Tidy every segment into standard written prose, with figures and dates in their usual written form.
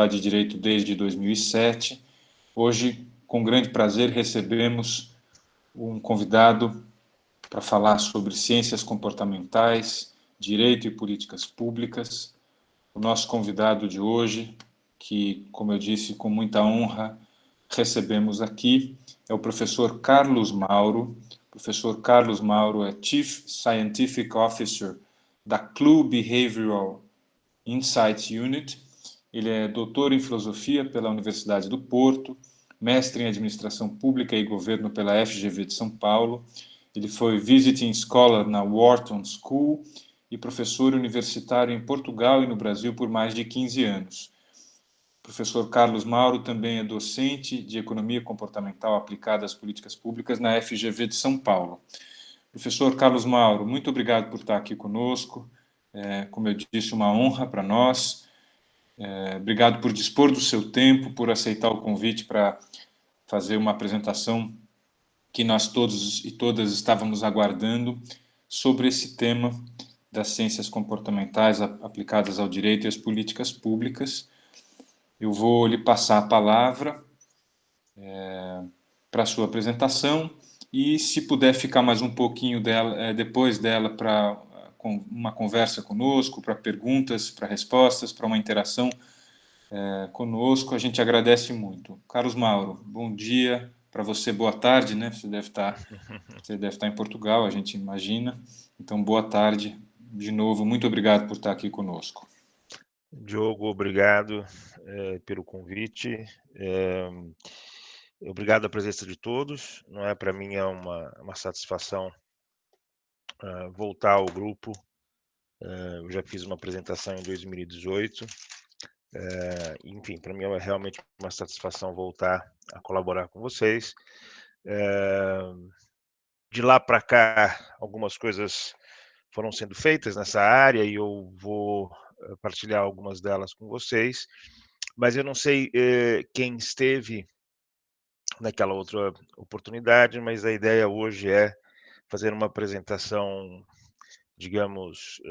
de Direito desde 2007. Hoje, com grande prazer, recebemos um convidado para falar sobre ciências comportamentais, direito e políticas públicas. O nosso convidado de hoje, que, como eu disse, com muita honra recebemos aqui, é o professor Carlos Mauro. O professor Carlos Mauro é Chief Scientific Officer da Clue Behavioral Insights Unit. Ele é doutor em filosofia pela Universidade do Porto, mestre em administração pública e governo pela FGV de São Paulo. Ele foi visiting scholar na Wharton School e professor universitário em Portugal e no Brasil por mais de 15 anos. O professor Carlos Mauro também é docente de Economia Comportamental aplicada às políticas públicas na FGV de São Paulo. Professor Carlos Mauro, muito obrigado por estar aqui conosco. Como eu disse, uma honra para nós. Obrigado por dispor do seu tempo, por aceitar o convite para fazer uma apresentação que nós todos e todas estávamos aguardando sobre esse tema das ciências comportamentais aplicadas ao direito e às políticas públicas. Eu vou lhe passar a palavra para a sua apresentação e, se puder ficar mais um pouquinho dela, depois dela para uma conversa conosco, para perguntas, para respostas, para uma interação conosco, a gente agradece muito. Carlos Mauro, bom dia para você, boa tarde, né? Você deve estar em Portugal, a gente imagina. Então, boa tarde. De novo, muito obrigado por estar aqui conosco. Diogo, obrigado pelo convite. Obrigado à presença de todos. Não é, para mim é uma satisfação voltar ao grupo. Eu já fiz uma apresentação em 2018. Enfim, para mim é realmente uma satisfação voltar a colaborar com vocês. De lá para cá, algumas coisas foram sendo feitas nessa área e eu vou partilhar algumas delas com vocês, mas eu não sei quem esteve naquela outra oportunidade, mas a ideia hoje é fazer uma apresentação, digamos,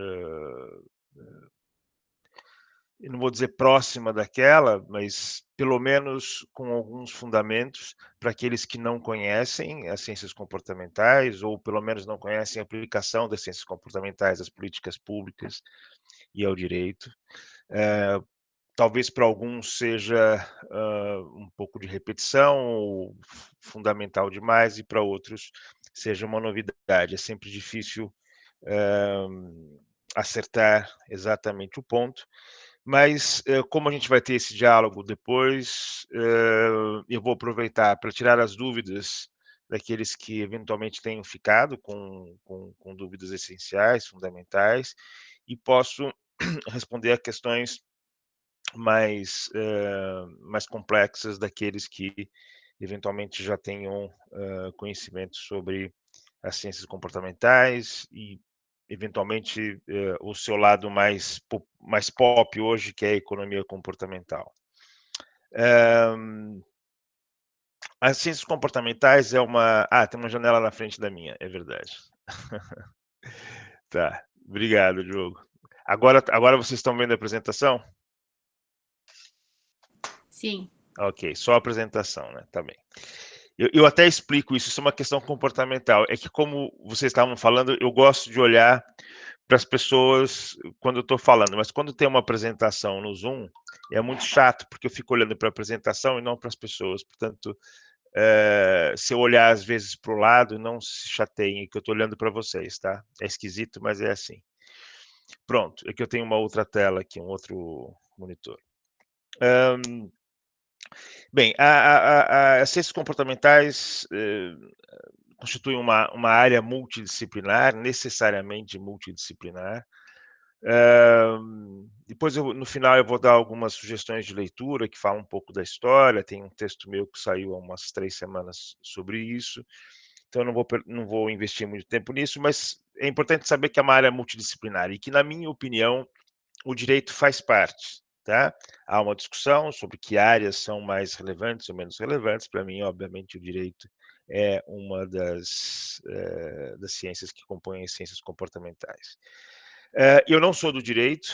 eu não vou dizer próxima daquela, mas pelo menos com alguns fundamentos para aqueles que não conhecem as ciências comportamentais, ou pelo menos não conhecem a aplicação das ciências comportamentais às políticas públicas e ao direito. Talvez para alguns seja um pouco de repetição ou fundamental demais, e para outros seja uma novidade. É sempre difícil acertar exatamente o ponto, mas como a gente vai ter esse diálogo depois, eu vou aproveitar para tirar as dúvidas daqueles que eventualmente tenham ficado com dúvidas essenciais, fundamentais, e posso responder a questões mais complexas daqueles que eventualmente já tenham conhecimento sobre as ciências comportamentais e eventualmente o seu lado mais pop hoje, que é a economia comportamental. As ciências comportamentais é uma... tem uma janela na frente da minha, é verdade. Tá, obrigado, Diogo. Agora vocês estão vendo a apresentação? Sim. Ok, só a apresentação, né? Tá bem. Eu até explico isso, isso é uma questão comportamental. É que, como vocês estavam falando, eu gosto de olhar para as pessoas quando eu estou falando, mas quando tem uma apresentação no Zoom, é muito chato, porque eu fico olhando para a apresentação e não para as pessoas. Portanto, se eu olhar às vezes para o lado, não se chateiem, que eu estou olhando para vocês, tá? É esquisito, mas é assim. Pronto, é que eu tenho uma outra tela aqui, um outro monitor. Bem, as ciências comportamentais constituem uma área multidisciplinar, necessariamente multidisciplinar. Depois, no final, eu vou dar algumas sugestões de leitura que falam um pouco da história. Tem um texto meu que saiu há umas 3 semanas sobre isso. Então, eu não vou investir muito tempo nisso, mas é importante saber que é uma área multidisciplinar e que, na minha opinião, o direito faz parte. Tá? Há uma discussão sobre que áreas são mais relevantes ou menos relevantes. Para mim, obviamente, o direito é uma das ciências que compõem as ciências comportamentais. Eu não sou do direito,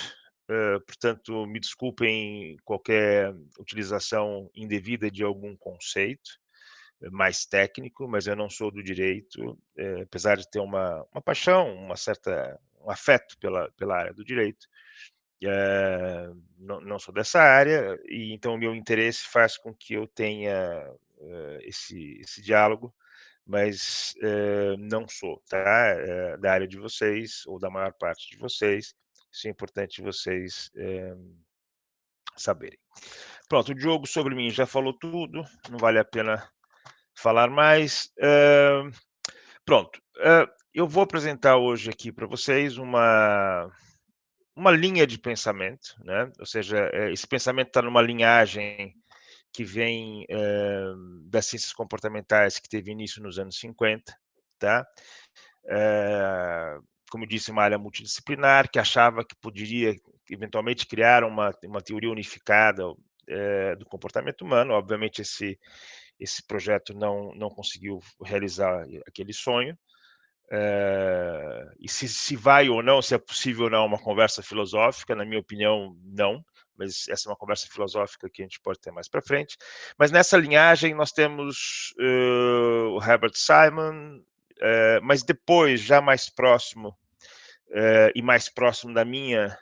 portanto, me desculpem qualquer utilização indevida de algum conceito mais técnico, mas eu não sou do direito, apesar de ter uma paixão, um afeto pela área do direito. Não sou dessa área, e então o meu interesse faz com que eu tenha esse diálogo, mas não sou, tá? Da área de vocês, ou da maior parte de vocês. Isso é importante vocês saberem. Pronto, o Diogo sobre mim já falou tudo, não vale a pena falar mais. Pronto, eu vou apresentar hoje aqui para vocês uma linha de pensamento, né? Ou seja, esse pensamento está numa linhagem que vem das ciências comportamentais, que teve início nos anos 50, tá? Como eu disse, uma área multidisciplinar que achava que poderia eventualmente criar uma teoria unificada do comportamento humano. Obviamente esse projeto não conseguiu realizar aquele sonho. E se vai ou não, se é possível ou não uma conversa filosófica, na minha opinião, não, mas essa é uma conversa filosófica que a gente pode ter mais para frente. Mas nessa linhagem nós temos o Herbert Simon, mas depois, já mais próximo, e mais próximo da minha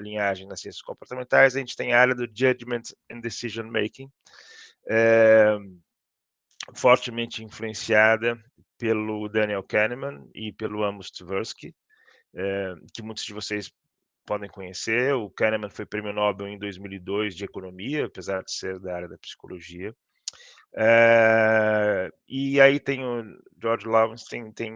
linhagem nas ciências comportamentais, a gente tem a área do Judgment and Decision Making, fortemente influenciada pelo Daniel Kahneman e pelo Amos Tversky, que muitos de vocês podem conhecer. O Kahneman foi prêmio Nobel em 2002 de economia, apesar de ser da área da psicologia. E aí tem o George Lawrence, tem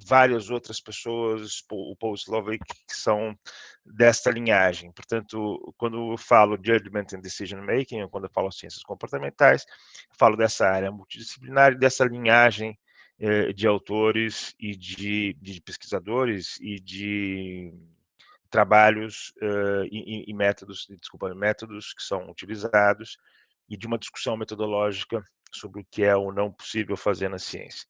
várias outras pessoas, o Paul Slovic, que são desta linhagem. Portanto, quando eu falo Judgment and Decision Making, ou quando eu falo ciências comportamentais, eu falo dessa área multidisciplinar e dessa linhagem de autores e de pesquisadores e de trabalhos e métodos que são utilizados, e de uma discussão metodológica sobre o que é ou não possível fazer na ciência.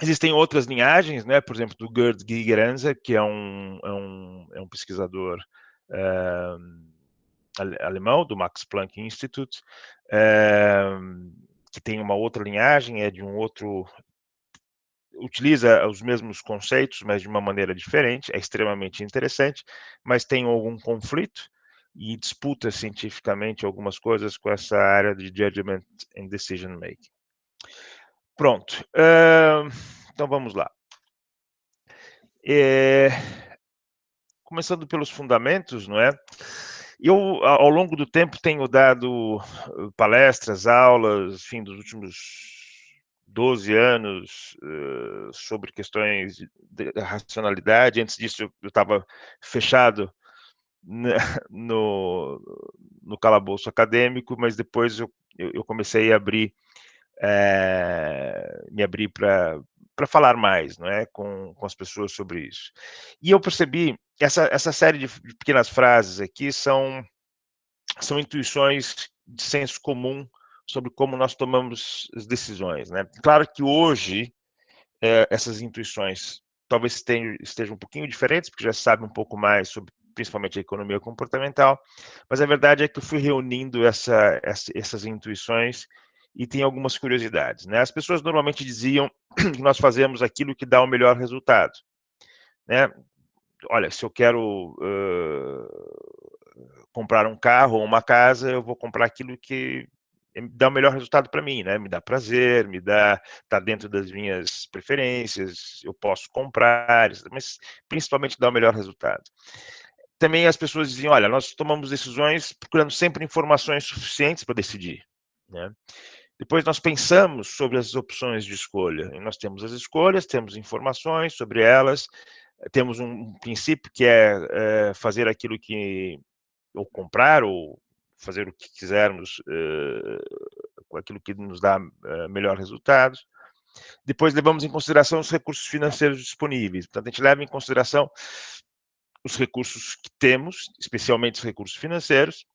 Existem outras linhagens, né? Por exemplo, do Gerd Gigerenzer, que é um pesquisador alemão, do Max Planck Institute, que tem uma outra linhagem, é de um outro... utiliza os mesmos conceitos, mas de uma maneira diferente, é extremamente interessante, mas tem algum conflito, e disputa cientificamente algumas coisas com essa área de Judgment and Decision Making. Pronto. Então vamos lá. Começando pelos fundamentos, não é? Eu, ao longo do tempo, tenho dado palestras, aulas, enfim, dos últimos 12 anos, sobre questões de racionalidade. Antes disso, eu estava fechado no calabouço acadêmico, mas depois eu comecei a me abrir para falar mais, não é, com as pessoas sobre isso. E eu percebi essa série de pequenas frases aqui são intuições de senso comum sobre como nós tomamos as decisões, né? Claro que hoje essas intuições talvez estejam um pouquinho diferentes, porque já se sabe um pouco mais sobre principalmente a economia comportamental, mas a verdade é que eu fui reunindo essas intuições e tem algumas curiosidades, né? As pessoas normalmente diziam que nós fazemos aquilo que dá o melhor resultado, né? Olha, se eu quero comprar um carro ou uma casa, eu vou comprar aquilo que dá o melhor resultado para mim, né? Me dá prazer, tá dentro das minhas preferências, eu posso comprar, mas principalmente dá o melhor resultado. Também as pessoas diziam, olha, nós tomamos decisões procurando sempre informações suficientes para decidir, né? Depois nós pensamos sobre as opções de escolha. E nós temos as escolhas, temos informações sobre elas, temos um princípio que é fazer aquilo que... ou comprar, ou fazer o que quisermos, com aquilo que nos dá melhor resultado. Depois levamos em consideração os recursos financeiros disponíveis. Portanto, a gente leva em consideração os recursos que temos, especialmente os recursos financeiros,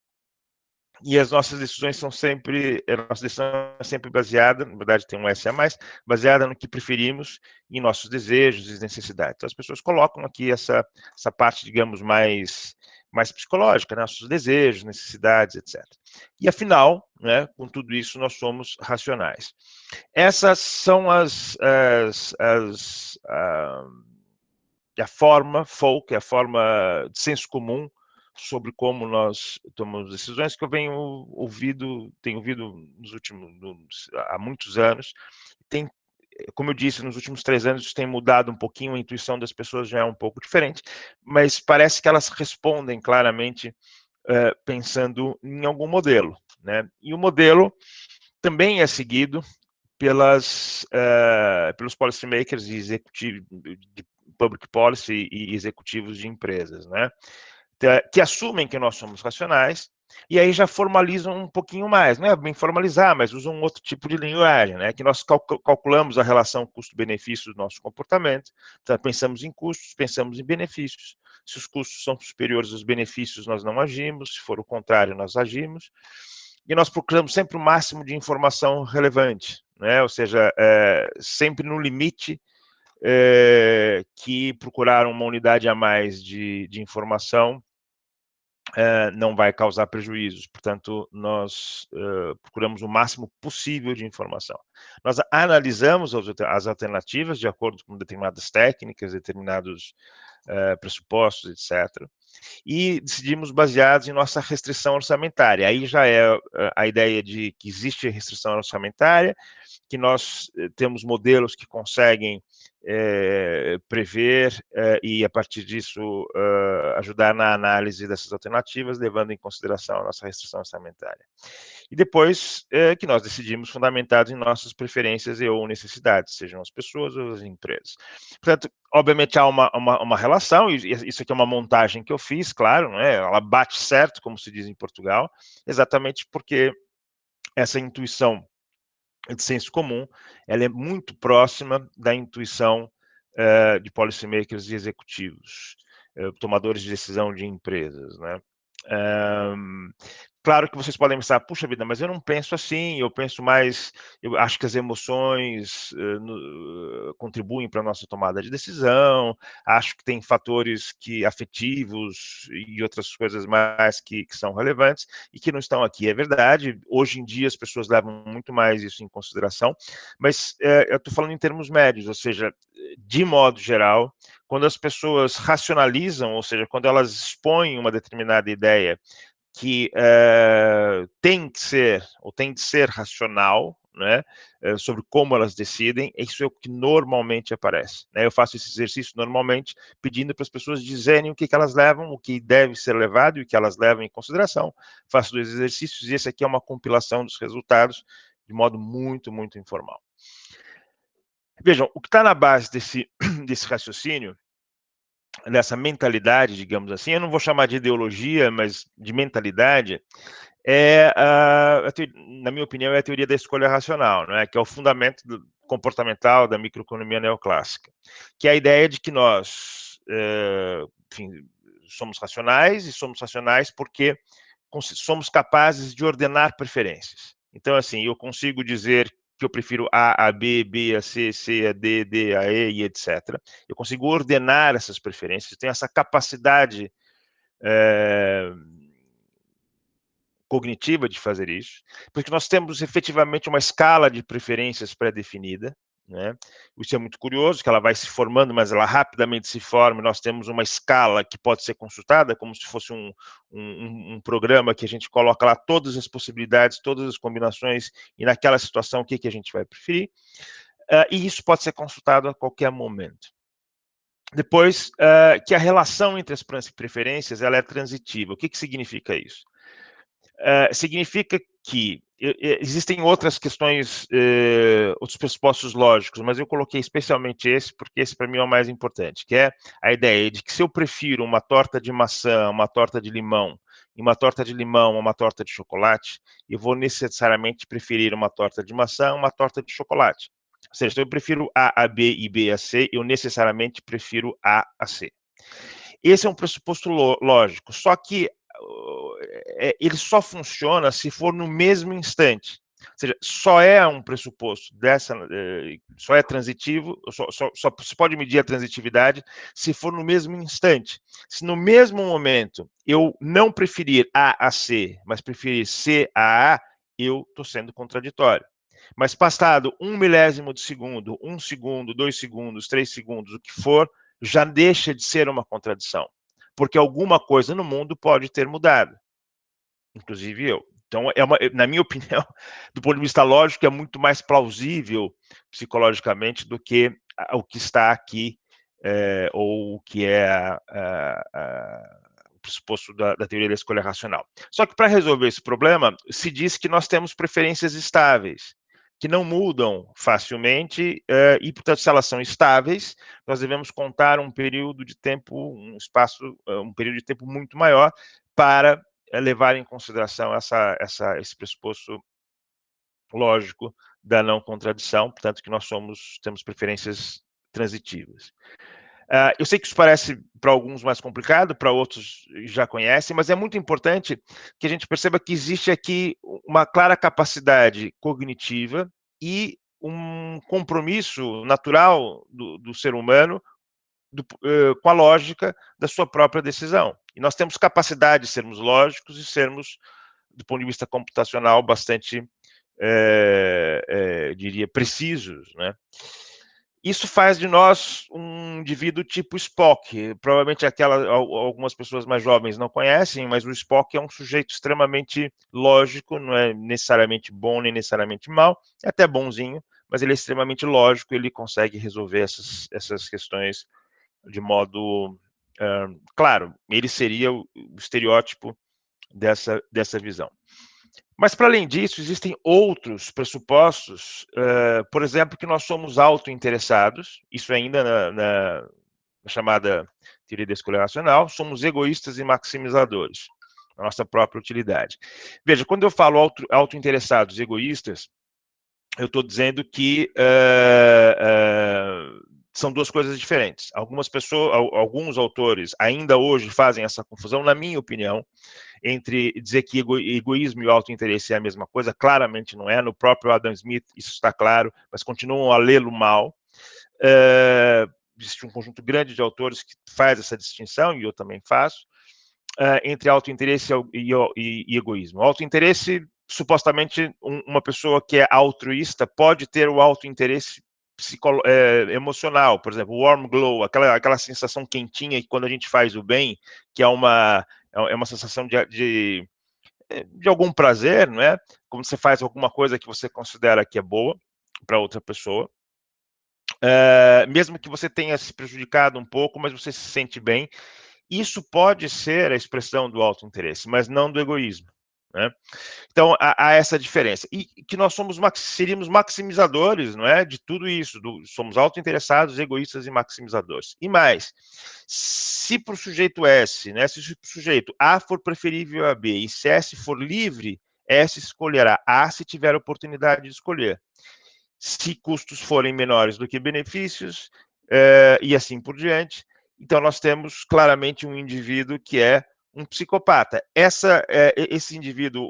E as nossas decisões são sempre, a nossa decisão é sempre baseada, na verdade tem um S a mais, baseada no que preferimos, em nossos desejos e necessidades. Então, as pessoas colocam aqui essa parte, digamos, mais psicológica, né? Nossos desejos, necessidades, etc. E afinal, né, com tudo isso, nós somos racionais. Essas são a forma folk, a forma de senso comum sobre como nós tomamos decisões, que eu tenho ouvido há muitos anos. Tem, como eu disse, nos últimos 3 anos isso tem mudado um pouquinho, a intuição das pessoas já é um pouco diferente, mas parece que elas respondem claramente pensando em algum modelo, né? E o modelo também é seguido pelos policymakers e executivos de public policy e executivos de empresas, né? Que assumem que nós somos racionais, e aí já formalizam um pouquinho mais, não é bem formalizar, mas usam um outro tipo de linguagem, né? Que nós calculamos a relação custo-benefício do nosso comportamento, então pensamos em custos, pensamos em benefícios. Se os custos são superiores aos benefícios, nós não agimos, se for o contrário, nós agimos. E nós procuramos sempre o máximo de informação relevante, né? Ou seja, sempre no limite que procurar uma unidade a mais de informação não vai causar prejuízos. Portanto, nós procuramos o máximo possível de informação. Nós analisamos as alternativas de acordo com determinadas técnicas, determinados pressupostos, etc. E decidimos baseados em nossa restrição orçamentária. Aí já é a ideia de que existe restrição orçamentária, que nós temos modelos que conseguem prever e, a partir disso, ajudar na análise dessas alternativas, levando em consideração a nossa restrição orçamentária. E depois que nós decidimos fundamentados em nossas preferências e ou necessidades, sejam as pessoas ou as empresas. Portanto, obviamente há uma relação, e isso aqui é uma montagem que eu fiz, claro, não é? Ela bate certo, como se diz em Portugal, exatamente porque essa intuição de senso comum, ela é muito próxima da intuição de policymakers e executivos, tomadores de decisão de empresas, né? Claro que vocês podem pensar, puxa vida, mas eu não penso assim, eu penso mais, eu acho que as emoções contribuem para a nossa tomada de decisão, acho que tem fatores afetivos e outras coisas mais que são relevantes e que não estão aqui. É verdade, hoje em dia as pessoas levam muito mais isso em consideração, mas eu estou falando em termos médios, ou seja, de modo geral, quando as pessoas racionalizam, ou seja, quando elas expõem uma determinada ideia que tem que ser, ou tem de ser racional, né, sobre como elas decidem, isso é o que normalmente aparece, né? Eu faço esse exercício normalmente pedindo para as pessoas dizerem o que elas levam, o que deve ser levado e o que elas levam em consideração. Faço 2 exercícios e esse aqui é uma compilação dos resultados de modo muito, muito informal. Vejam, o que está na base desse raciocínio, dessa mentalidade, digamos assim, eu não vou chamar de ideologia, mas de mentalidade, na minha opinião, é a teoria da escolha racional, né, que é o fundamento comportamental da microeconomia neoclássica, que é a ideia de que nós, enfim, somos racionais, e somos racionais porque somos capazes de ordenar preferências. Então, assim, eu consigo dizer que eu prefiro A a B, B a C, C a D, D a E, e etc. Eu consigo ordenar essas preferências, tenho essa capacidade cognitiva de fazer isso, porque nós temos efetivamente uma escala de preferências pré-definida, né? Isso é muito curioso, que ela vai se formando, mas ela rapidamente se forma, nós temos uma escala que pode ser consultada, como se fosse um programa que a gente coloca lá todas as possibilidades, todas as combinações, e naquela situação o que a gente vai preferir, e isso pode ser consultado a qualquer momento. Depois, que a relação entre as preferências ela é transitiva. O que significa isso? Significa que existem outras questões, outros pressupostos lógicos, mas eu coloquei especialmente esse, porque esse para mim é o mais importante, que é a ideia de que se eu prefiro uma torta de maçã, uma torta de limão, e uma torta de limão, uma torta de chocolate, eu vou necessariamente preferir uma torta de maçã, uma torta de chocolate. Ou seja, se eu prefiro A a B e B a C, eu necessariamente prefiro A a C. Esse é um pressuposto lógico, só que ele só funciona se for no mesmo instante. Ou seja, só é um pressuposto só é transitivo, só se pode medir a transitividade se for no mesmo instante. Se no mesmo momento eu não preferir A a C, mas preferir C a A, eu estou sendo contraditório. Mas passado 1 milésimo de segundo, 1 segundo, 2 segundos, 3 segundos, o que for, já deixa de ser uma contradição. Porque alguma coisa no mundo pode ter mudado. Inclusive eu. Então, na minha opinião, do ponto de vista lógico, é muito mais plausível psicologicamente do que o que está aqui, ou o que é o pressuposto da teoria da escolha racional. Só que para resolver esse problema, se diz que nós temos preferências estáveis, que não mudam facilmente, e, portanto, se elas são estáveis, nós devemos contar um período de tempo, um período de tempo muito maior para levar em consideração esse pressuposto lógico da não contradição, portanto que nós temos preferências transitivas. Eu sei que isso parece para alguns mais complicado, para outros já conhecem, mas é muito importante que a gente perceba que existe aqui uma clara capacidade cognitiva e um compromisso natural do ser humano com a lógica da sua própria decisão. E nós temos capacidade de sermos lógicos e sermos, do ponto de vista computacional, bastante, diria, precisos, né? Isso faz de nós um indivíduo tipo Spock. Provavelmente algumas pessoas mais jovens não conhecem, mas o Spock é um sujeito extremamente lógico, não é necessariamente bom nem necessariamente mal, é até bonzinho, mas ele é extremamente lógico, ele consegue resolver essas questões de modo claro. Ele seria o estereótipo dessa visão. Mas, para além disso, existem outros pressupostos, por exemplo, que nós somos autointeressados, isso ainda na chamada teoria da escolha racional, somos egoístas e maximizadores, a nossa própria utilidade. Veja, quando eu falo autointeressados e egoístas, eu estou dizendo que são duas coisas diferentes. Alguns autores ainda hoje fazem essa confusão, na minha opinião, entre dizer que egoísmo e autointeresse é a mesma coisa. Claramente não é. No próprio Adam Smith isso está claro, mas continuam a lê-lo mal. Existe um conjunto grande de autores que faz essa distinção, e eu também faço, entre autointeresse e egoísmo. Autointeresse, supostamente, uma pessoa que é altruísta pode ter o autointeresse emocional, por exemplo, warm glow, aquela sensação quentinha que quando a gente faz o bem, que é uma sensação de algum prazer, não é? Como você faz alguma coisa que você considera que é boa para outra pessoa, mesmo que você tenha se prejudicado um pouco, mas você se sente bem. Isso pode ser a expressão do autointeresse, mas não do egoísmo, né? Então, há essa diferença. E que nós seríamos maximizadores, não é? De tudo isso. Somos autointeressados, egoístas e maximizadores. E mais, se para o sujeito S, né? Se o sujeito A for preferível a B e se S for livre, S escolherá A se tiver a oportunidade de escolher. Se custos forem menores do que benefícios, e assim por diante, então nós temos claramente um indivíduo que é um psicopata. Esse indivíduo,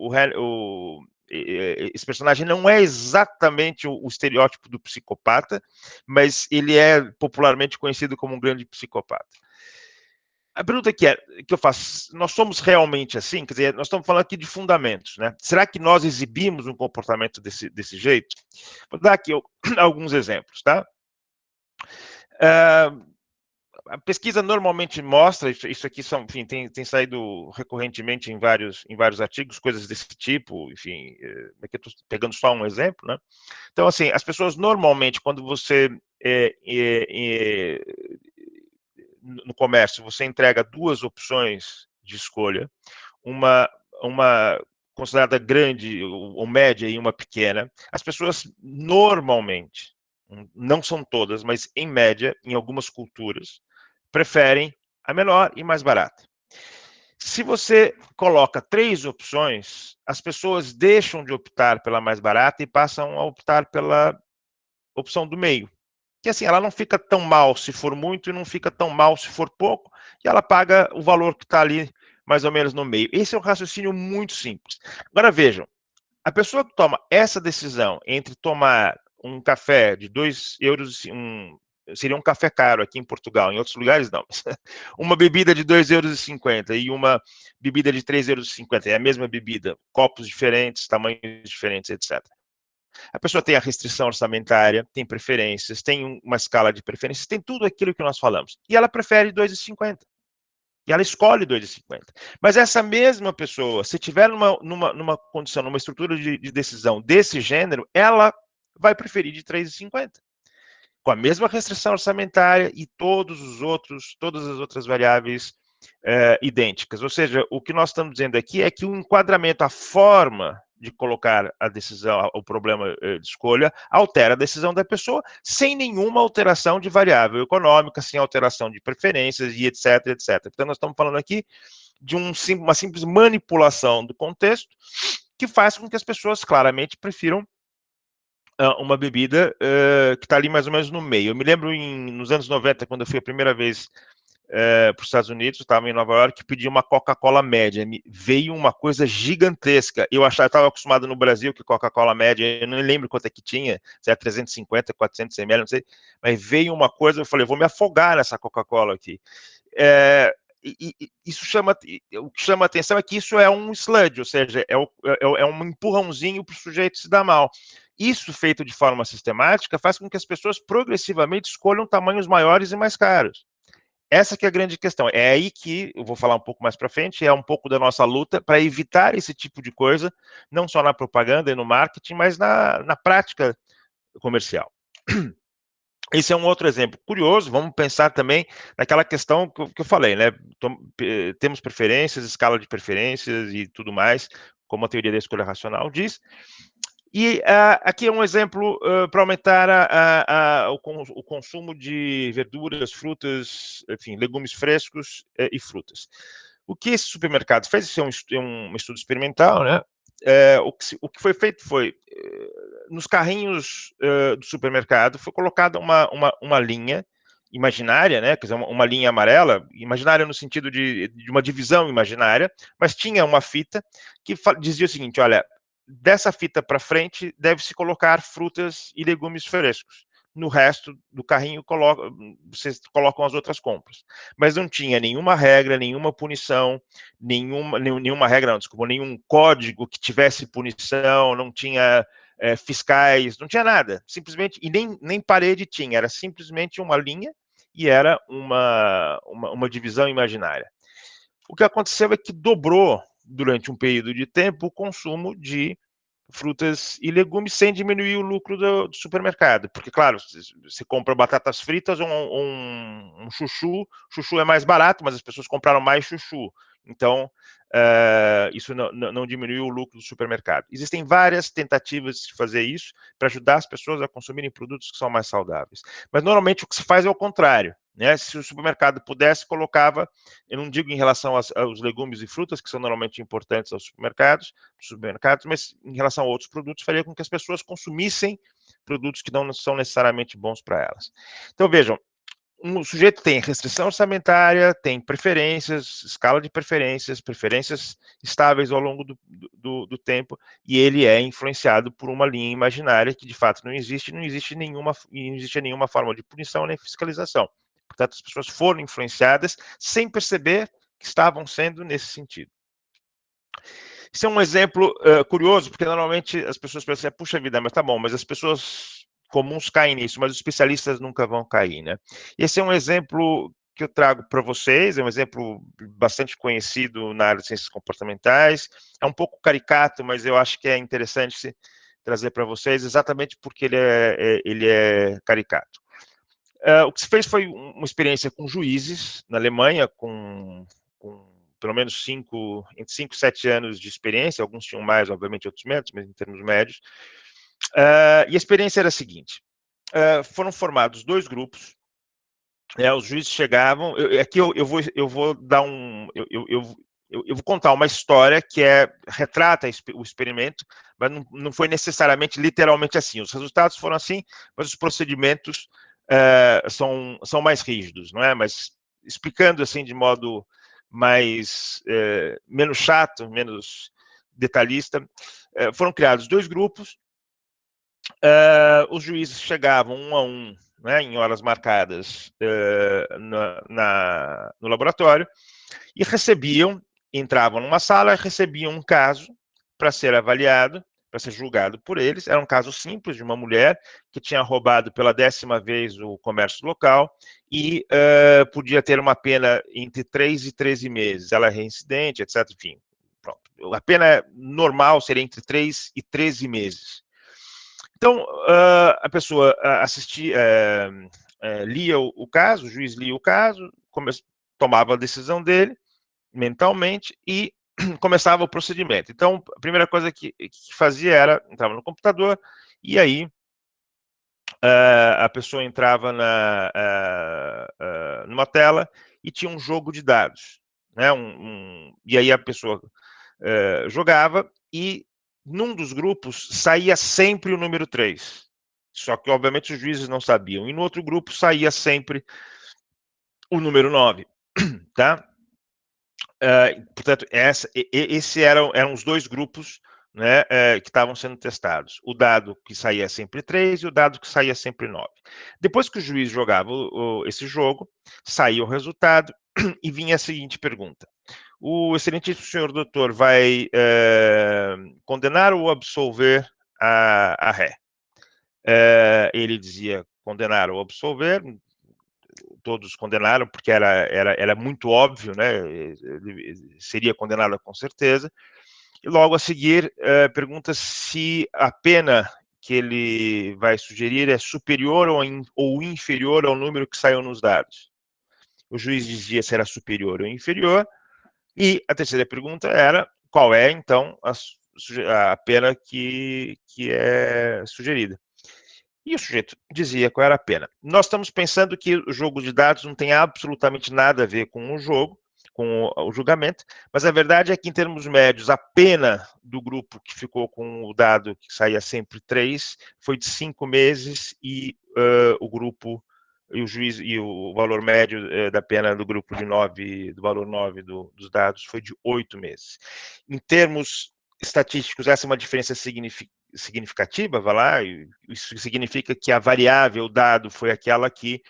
esse personagem não é exatamente o estereótipo do psicopata, mas ele é popularmente conhecido como um grande psicopata. A pergunta que eu faço, nós somos realmente assim? Quer dizer, nós estamos falando aqui de fundamentos, né? Será que nós exibimos um comportamento desse jeito? Vou dar aqui alguns exemplos, tá? A pesquisa normalmente mostra, isso aqui enfim, tem saído recorrentemente em vários artigos, coisas desse tipo, enfim, aqui eu estou pegando só um exemplo, né? Então, assim, as pessoas normalmente, quando você no comércio, você entrega duas opções de escolha, uma considerada grande ou média e uma pequena, as pessoas normalmente, não são todas, mas em média, em algumas culturas, preferem a menor e mais barata. Se você coloca 3 opções, as pessoas deixam de optar pela mais barata e passam a optar pela opção do meio. Que assim, ela não fica tão mal se for muito e não fica tão mal se for pouco, e ela paga o valor que está ali mais ou menos no meio. Esse é um raciocínio muito simples. Agora vejam, a pessoa que toma essa decisão entre tomar um café de 2 euros, seria um café caro aqui em Portugal, em outros lugares não, uma bebida de 2,50 euros e uma bebida de 3,50 euros, é a mesma bebida, copos diferentes, tamanhos diferentes, etc. A pessoa tem a restrição orçamentária, tem preferências, tem uma escala de preferências, tem tudo aquilo que nós falamos, e ela prefere 2,50. E ela escolhe 2,50. Mas essa mesma pessoa, se tiver numa condição, numa estrutura de decisão desse gênero, ela vai preferir de 3,50. Com a mesma restrição orçamentária e todas as outras variáveis idênticas. Ou seja, o que nós estamos dizendo aqui é que o enquadramento, a forma de colocar a decisão, o problema de escolha, altera a decisão da pessoa sem nenhuma alteração de variável econômica, sem alteração de preferências e etc, etc. Então, nós estamos falando aqui de uma simples manipulação do contexto que faz com que as pessoas claramente prefiram uma bebida que está ali mais ou menos no meio. Eu me lembro nos anos 90, quando eu fui a primeira vez para os Estados Unidos, estava em Nova York, pedi uma Coca-Cola média, veio uma coisa gigantesca. Eu estava acostumado no Brasil que Coca-Cola média, eu não lembro quanto é que tinha, se era 350, 400 ml, não sei, mas veio uma coisa, eu falei, vou me afogar nessa Coca-Cola aqui. Isso o que chama atenção é que isso é um sludge, ou seja, é um empurrãozinho para o sujeito se dar mal. Isso feito de forma sistemática faz com que as pessoas progressivamente escolham tamanhos maiores e mais caros. Essa que é a grande questão. É aí que eu vou falar um pouco mais para frente, é um pouco da nossa luta para evitar esse tipo de coisa, não só na propaganda e no marketing, mas na prática comercial. Esse é um outro exemplo curioso. Vamos pensar também naquela questão que eu falei, né? Temos preferências, escala de preferências e tudo mais, como a teoria da escolha racional diz. E aqui é um exemplo para aumentar o consumo de verduras, frutas, enfim, legumes frescos e frutas. O que esse supermercado fez, isso é um estudo experimental, né? O que foi feito foi, nos carrinhos do supermercado, foi colocada uma linha imaginária, né? Quer dizer, uma linha amarela, imaginária no sentido de uma divisão imaginária, mas tinha uma fita que dizia o seguinte, olha, dessa fita para frente deve-se colocar frutas e legumes frescos. No resto do carrinho vocês colocam as outras compras. Mas não tinha nenhuma regra, nenhuma punição, nenhuma regra, não, desculpa, nenhum código que tivesse punição, não tinha fiscais, não tinha nada. Simplesmente, e nem parede tinha, era simplesmente uma linha e era uma divisão imaginária. O que aconteceu é que dobrou durante um período de tempo o consumo de frutas e legumes sem diminuir o lucro do supermercado. Porque, claro, você compra batatas fritas ou um chuchu é mais barato, mas as pessoas compraram mais chuchu. Então, isso não diminuiu o lucro do supermercado. Existem várias tentativas de fazer isso para ajudar as pessoas a consumirem produtos que são mais saudáveis. Mas, normalmente, o que se faz é o contrário. Né? Se o supermercado pudesse, colocava, eu não digo em relação aos legumes e frutas, que são normalmente importantes aos supermercados, mas em relação a outros produtos, faria com que as pessoas consumissem produtos que não são necessariamente bons para elas. Então, vejam, um sujeito tem restrição orçamentária, tem preferências, escala de preferências estáveis ao longo do tempo, e ele é influenciado por uma linha imaginária que, de fato, não existe nenhuma forma de punição nem fiscalização. Portanto, as pessoas foram influenciadas sem perceber que estavam sendo nesse sentido. Isso é um exemplo curioso, porque normalmente as pessoas pensam, puxa vida, mas tá bom, mas as pessoas comuns caem nisso, mas os especialistas nunca vão cair, né? Esse é um exemplo que eu trago para vocês, é um exemplo bastante conhecido na área de ciências comportamentais, é um pouco caricato, mas eu acho que é interessante trazer para vocês, exatamente porque ele é caricato. O que se fez foi uma experiência com juízes na Alemanha, com pelo menos entre 5 e 7 anos de experiência, alguns tinham mais, obviamente, outros menos, mas em termos médios. E a experiência era a seguinte, foram formados 2 grupos, os juízes chegavam, aqui eu vou dar eu vou contar uma história que retrata o experimento, mas não foi necessariamente, literalmente assim. Os resultados foram assim, mas os procedimentos são mais rígidos, não é? Mas explicando assim de modo menos chato, menos detalhista. Foram criados 2 grupos, os juízes chegavam um a um, né, em horas marcadas no laboratório, e entravam numa sala e recebiam um caso para ser avaliado, para ser julgado por eles. Era um caso simples de uma mulher que tinha roubado pela 10ª vez o comércio local e podia ter uma pena entre 3 e 13 meses. Ela é reincidente, etc. Enfim, pronto. A pena normal seria entre 3 e 13 meses. Então, a pessoa lia o caso, o juiz lia o caso, tomava a decisão dele mentalmente e começava o procedimento. Então, a primeira coisa que fazia era, entrava no computador, e aí a pessoa entrava numa tela e tinha um jogo de dados, né? E aí a pessoa jogava, e num dos grupos saía sempre o número 3. Só que, obviamente, os juízes não sabiam. E no outro grupo saía sempre o número 9, tá? Portanto, esses eram os 2 grupos, né, que estavam sendo testados. O dado que saía sempre 3 e o dado que saía sempre 9. Depois que o juiz jogava esse jogo, saía o resultado e vinha a seguinte pergunta: o excelentíssimo senhor doutor vai condenar ou absolver a ré? Ele dizia condenar ou absolver. Todos condenaram, porque era muito óbvio, né? Ele seria condenado com certeza. E logo a seguir pergunta se a pena que ele vai sugerir é superior ou inferior ao número que saiu nos dados. O juiz dizia se era superior ou inferior, e a terceira pergunta era qual é, então, a pena que é sugerida. E o sujeito dizia qual era a pena. Nós estamos pensando que o jogo de dados não tem absolutamente nada a ver com o jogo, com o julgamento, mas a verdade é que, em termos médios, a pena do grupo que ficou com o dado que saía sempre 3 foi de 5 meses, e o grupo e o juiz e o valor médio da pena do grupo de 9, do valor 9 dos dados, foi de 8 meses. Em termos estatísticos, essa é uma diferença significativa, vai lá, isso significa que a variável dado foi aquela que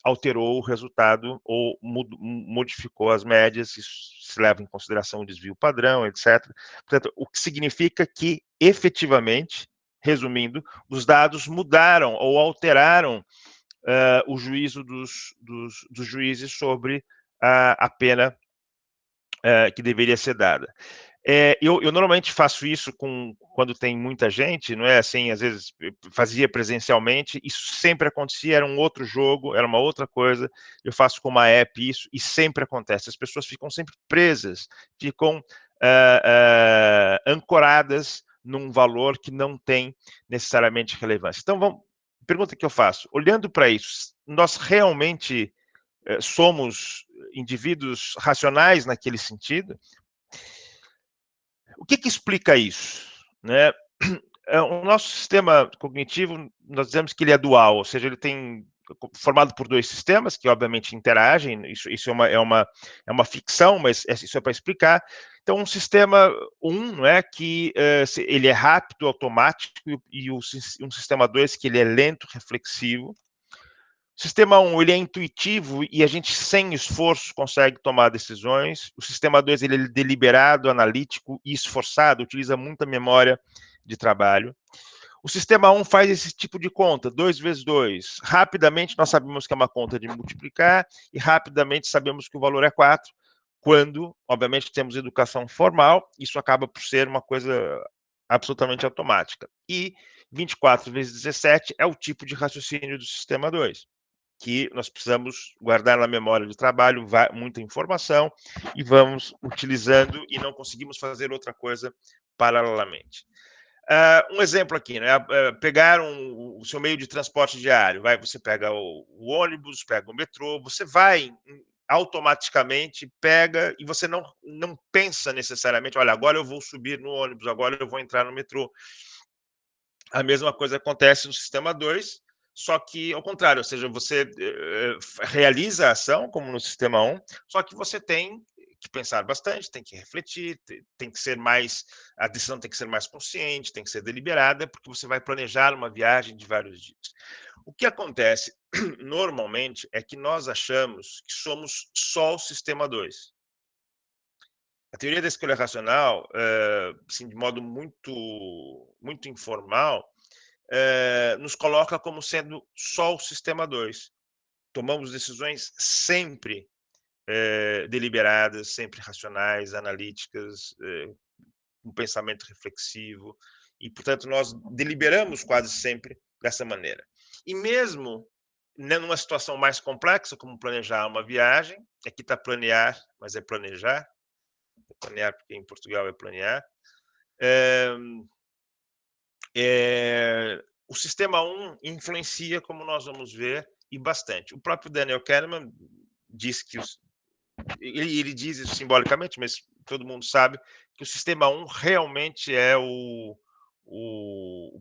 alterou o resultado ou modificou as médias, isso se leva em consideração o desvio padrão, etc. Portanto, o que significa que, efetivamente, resumindo, os dados mudaram ou alteraram o juízo dos juízes sobre a pena que deveria ser dada. Eu normalmente faço isso quando tem muita gente, não é assim, às vezes fazia presencialmente, isso sempre acontecia, era um outro jogo, era uma outra coisa, eu faço com uma app isso, e sempre acontece, as pessoas ficam sempre presas, ficam ancoradas num valor que não tem necessariamente relevância. Então, pergunta que eu faço, olhando para isso, nós realmente somos indivíduos racionais naquele sentido? O que explica isso, né? O nosso sistema cognitivo, nós dizemos que ele é dual, ou seja, ele tem formado por 2 sistemas que obviamente interagem. Isso é uma ficção, mas isso é para explicar. Então, um sistema 1, não é, que ele é rápido, automático, e um sistema 2 que ele é lento, reflexivo. O sistema 1, ele é intuitivo e a gente, sem esforço, consegue tomar decisões. O sistema 2, ele é deliberado, analítico e esforçado, utiliza muita memória de trabalho. O sistema 1 faz esse tipo de conta, 2 vezes 2. Rapidamente nós sabemos que é uma conta de multiplicar e rapidamente sabemos que o valor é 4. Quando, obviamente, temos educação formal, isso acaba por ser uma coisa absolutamente automática. E 24 vezes 17 é o tipo de raciocínio do sistema 2. Que nós precisamos guardar na memória de trabalho muita informação e vamos utilizando e não conseguimos fazer outra coisa paralelamente. Um exemplo aqui, né? Pegar o seu meio de transporte diário. Você pega o ônibus, pega o metrô, você vai automaticamente, pega, e você não pensa necessariamente, olha, agora eu vou subir no ônibus, agora eu vou entrar no metrô. A mesma coisa acontece no sistema 2, só que ao contrário, ou seja, você realiza a ação, como no sistema 1, só que você tem que pensar bastante, tem que refletir, tem que ser mais, a decisão tem que ser mais consciente, tem que ser deliberada, porque você vai planejar uma viagem de vários dias. O que acontece normalmente é que nós achamos que somos só o sistema 2. A teoria da escolha racional, assim, de modo muito informal, nos coloca como sendo só o sistema 2. Tomamos decisões sempre deliberadas, sempre racionais, analíticas, um pensamento reflexivo, e, portanto, nós deliberamos quase sempre dessa maneira. E mesmo numa situação mais complexa, como planejar uma viagem, aqui está planear, mas é planejar, porque em Portugal é planear, o sistema 1 influencia, como nós vamos ver, e bastante. O próprio Daniel Kahneman diz que ele diz isso simbolicamente, mas todo mundo sabe que o sistema 1 realmente é o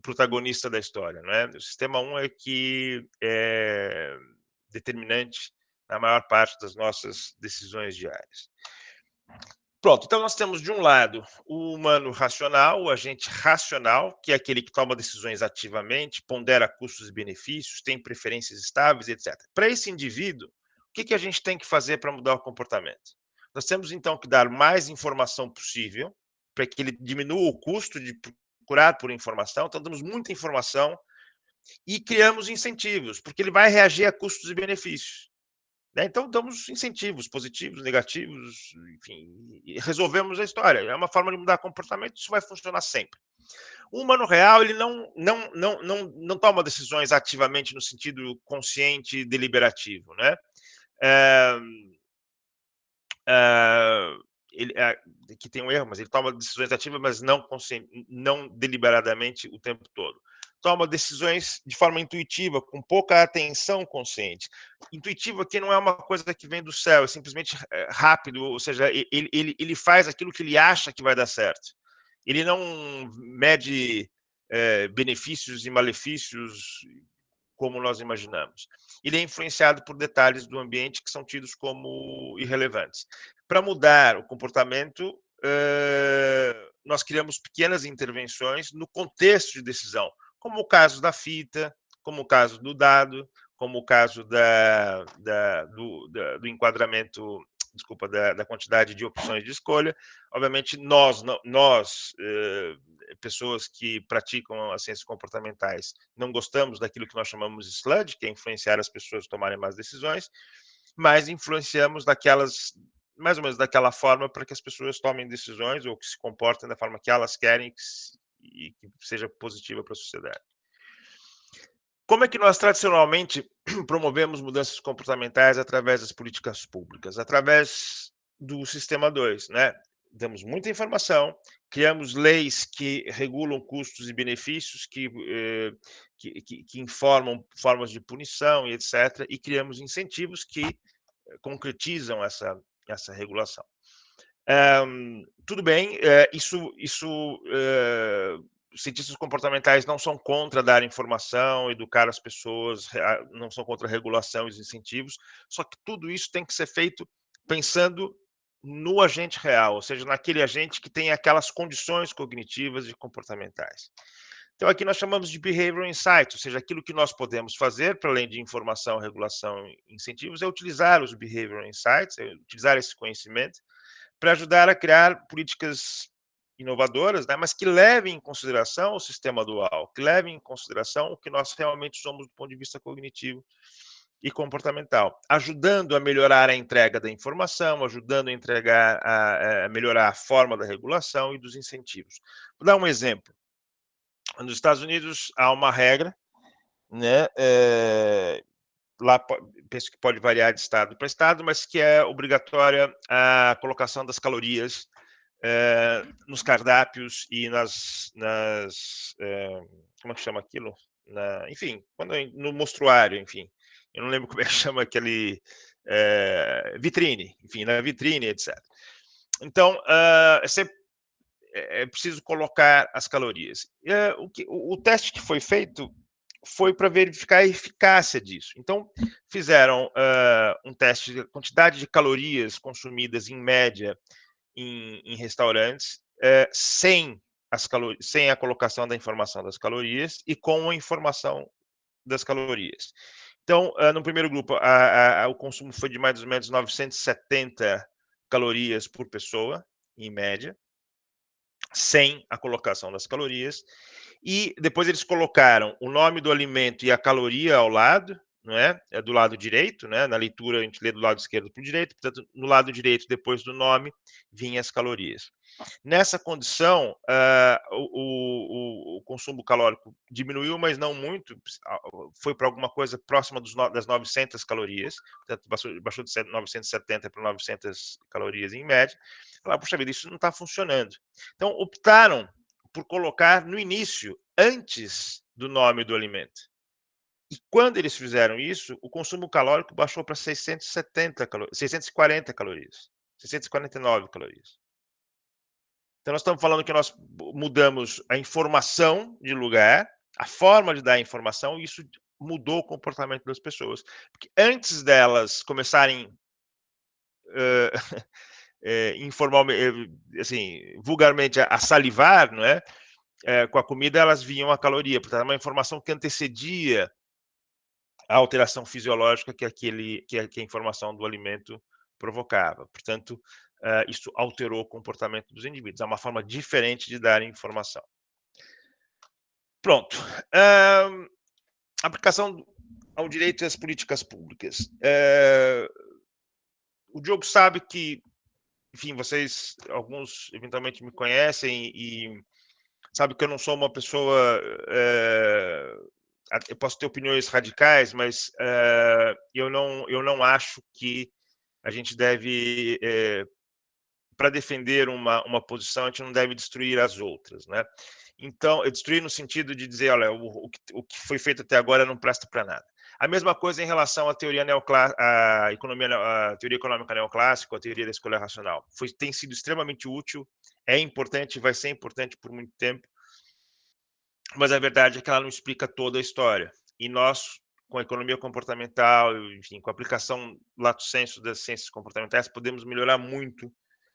protagonista da história, não é? O sistema 1 é que é determinante na maior parte das nossas decisões diárias. Pronto, então nós temos de um lado o humano racional, o agente racional, que é aquele que toma decisões ativamente, pondera custos e benefícios, tem preferências estáveis, etc. Para esse indivíduo, o que a gente tem que fazer para mudar o comportamento? Nós temos então que dar mais informação possível, para que ele diminua o custo de procurar por informação. Então damos muita informação e criamos incentivos, porque ele vai reagir a custos e benefícios. Então, damos incentivos positivos, negativos, enfim, e resolvemos a história. É uma forma de mudar comportamento, isso vai funcionar sempre. O humano real, ele não toma decisões ativamente no sentido consciente e deliberativo, né? Aqui tem um erro, mas ele toma decisões ativas, mas não deliberadamente o tempo todo. Toma decisões de forma intuitiva, com pouca atenção consciente. Intuitiva que não é uma coisa que vem do céu, é simplesmente rápido, ou seja, ele faz aquilo que ele acha que vai dar certo. Ele não mede benefícios e malefícios como nós imaginamos. Ele é influenciado por detalhes do ambiente que são tidos como irrelevantes. Para mudar o comportamento, nós criamos pequenas intervenções no contexto de decisão, como o caso da fita, como o caso do dado, como o caso do enquadramento, desculpa, da quantidade de opções de escolha. Obviamente, nós pessoas que praticam as ciências comportamentais, não gostamos daquilo que nós chamamos de sludge, que é influenciar as pessoas a tomarem mais decisões, mas influenciamos mais ou menos daquela forma para que as pessoas tomem decisões ou que se comportem da forma que elas querem e que seja positiva para a sociedade. Como é que nós tradicionalmente promovemos mudanças comportamentais através das políticas públicas? Através do sistema 2, né? Damos muita informação, criamos leis que regulam custos e benefícios, que informam formas de punição e etc., e criamos incentivos que concretizam essa regulação. Tudo bem, cientistas comportamentais não são contra dar informação, educar as pessoas, não são contra a regulação e os incentivos, só que tudo isso tem que ser feito pensando no agente real, ou seja, naquele agente que tem aquelas condições cognitivas e comportamentais. Então, aqui nós chamamos de behavioral insight, ou seja, aquilo que nós podemos fazer, para além de informação, regulação e incentivos, é utilizar os behavioral insights, é utilizar esse conhecimento para ajudar a criar políticas inovadoras, né, mas que levem em consideração o sistema dual, que levem em consideração o que nós realmente somos do ponto de vista cognitivo e comportamental, ajudando a melhorar a entrega da informação, ajudando a melhorar a forma da regulação e dos incentivos. Vou dar um exemplo. Nos Estados Unidos há uma regra, né, lá penso que pode variar de estado para estado, mas que é obrigatória a colocação das calorias nos cardápios e como é que chama aquilo? Enfim, no mostruário, enfim. Eu não lembro como é que chama aquele vitrine, enfim, na vitrine, etc. Então, é preciso colocar as calorias. O teste que foi feito foi para verificar a eficácia disso. Então, fizeram um teste de quantidade de calorias consumidas em média em restaurantes, sem a colocação da informação das calorias e com a informação das calorias. Então, no primeiro grupo, o consumo foi de mais ou menos 970 calorias por pessoa, em média, sem a colocação das calorias. E depois eles colocaram o nome do alimento e a caloria ao lado, não é? Do lado direito, né? Na leitura a gente lê do lado esquerdo para o direito, portanto, no lado direito, depois do nome, vinham as calorias. Nessa condição, o consumo calórico diminuiu, mas não muito, foi para alguma coisa próxima das 900 calorias, portanto, baixou de 970 para 900 calorias em média. Falaram, puxa vida, isso não está funcionando. Então, optaram por colocar no início, antes do nome do alimento. E quando eles fizeram isso, o consumo calórico baixou para 640 calorias, 649 calorias. Então, nós estamos falando que nós mudamos a informação de lugar, a forma de dar a informação, e isso mudou o comportamento das pessoas. Porque antes delas começarem informalmente, assim, vulgarmente, a salivar, não é? Com a comida, elas viam a caloria, portanto, é uma informação que antecedia a alteração fisiológica que a informação do alimento provocava. Portanto, isso alterou o comportamento dos indivíduos. É uma forma diferente de dar informação. Pronto. Aplicação ao direito e às políticas públicas. O Diogo sabe que, enfim, vocês, alguns eventualmente me conhecem e sabe que eu não sou uma pessoa... eu posso ter opiniões radicais, mas eu não acho que a gente deve, para defender uma posição, a gente não deve destruir as outras, né? Então, destruir no sentido de dizer, olha, o que foi feito até agora não presta para nada. A mesma coisa em relação à teoria a teoria econômica neoclássica, a teoria da escolha racional. Tem sido extremamente útil, é importante, vai ser importante por muito tempo, mas a verdade é que ela não explica toda a história. E nós, com a economia comportamental, enfim, com a aplicação lato sensu das ciências comportamentais, podemos melhorar muito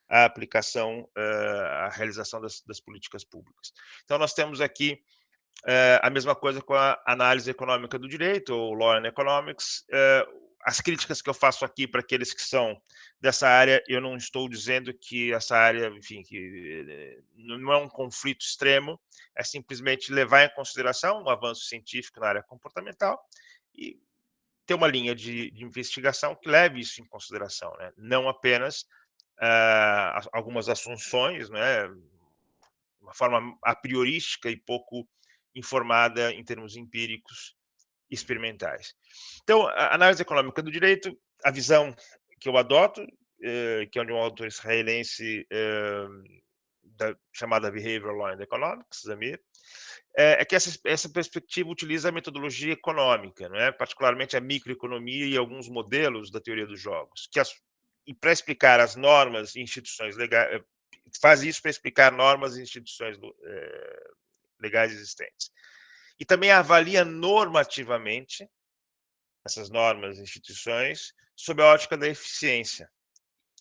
a aplicação, a realização das políticas públicas. Então, nós temos aqui a mesma coisa com a análise econômica do direito, ou Law and Economics. As críticas que eu faço aqui para aqueles que são dessa área, eu não estou dizendo que essa área, enfim, que não é um conflito extremo, é simplesmente levar em consideração o avanço científico na área comportamental e ter uma linha de investigação que leve isso em consideração, né? Não apenas algumas assunções, né? Uma forma a priorística e pouco informada em termos empíricos experimentais. Então, a análise econômica do direito, a visão que eu adoto, que é de um autor israelense chamada Behavioral Law and Economics, Zamir, é que essa perspectiva utiliza a metodologia econômica, não é? Particularmente a microeconomia e alguns modelos da teoria dos jogos, e para explicar as normas e instituições legais, faz isso para explicar normas e instituições legais existentes. E também avalia normativamente essas normas e instituições sob a ótica da eficiência,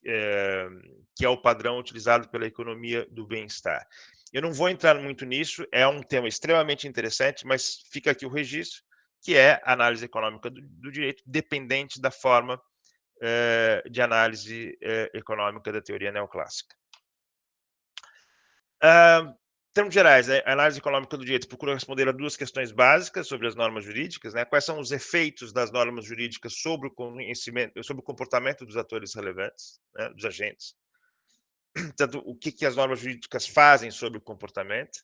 que é o padrão utilizado pela economia do bem-estar. Eu não vou entrar muito nisso, é um tema extremamente interessante, mas fica aqui o registro, que é a análise econômica do direito, dependente da forma de análise econômica da teoria neoclássica. Em termos gerais, a análise econômica do direito procura responder a duas questões básicas sobre as normas jurídicas, né? Quais são os efeitos das normas jurídicas sobre o conhecimento, sobre o comportamento dos atores relevantes, né? Dos agentes. Portanto, o que as normas jurídicas fazem sobre o comportamento,